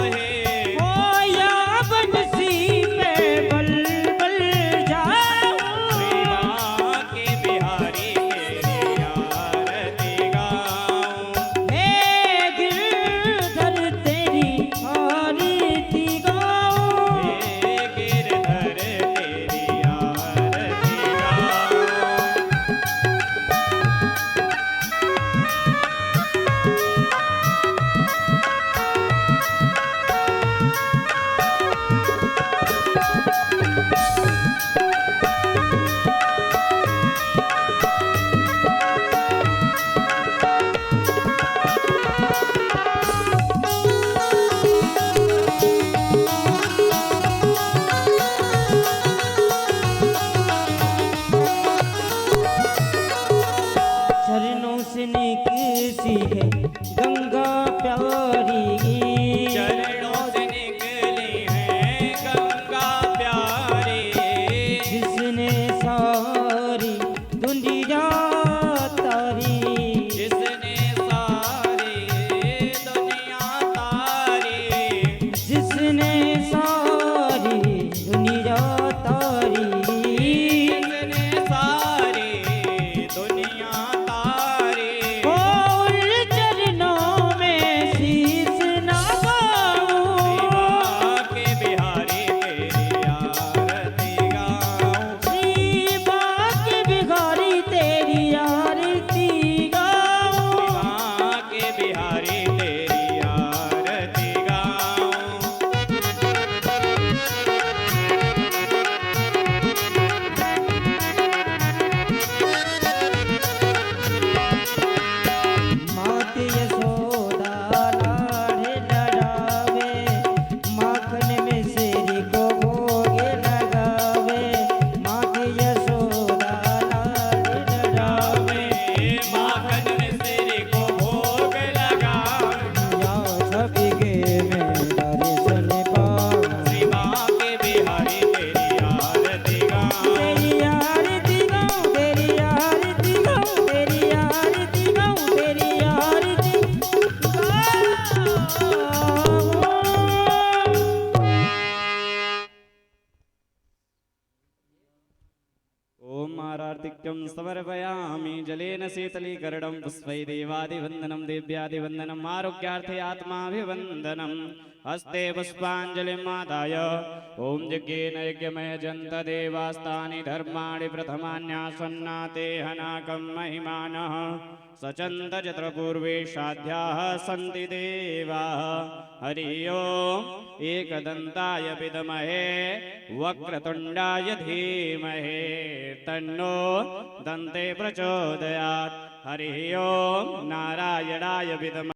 अर्घ्यं समर्पयामि जलेन शीतलीकरणं पुष्पै देवादिवन्दनं देव्यादिवन्दनम् आरोग्यार्थे आत्माभिवन्दनम् हस्ते पुष्पाञ्जलिम् आदाय ॐ यज्ञेन यज्ञमयजन्त देवास्तानि धर्माणि प्रथमान्यासन्नाते हनाकं महिमानः सचन्त यत्र पूर्वे साध्याः सन्ति देवाः हरि ओम् एकदन्ताय विद्महे वक्रतुण्डाय धीमहि तन्नो दन्ते प्रचोदयात् हरि ओम् नारायणाय विद्महे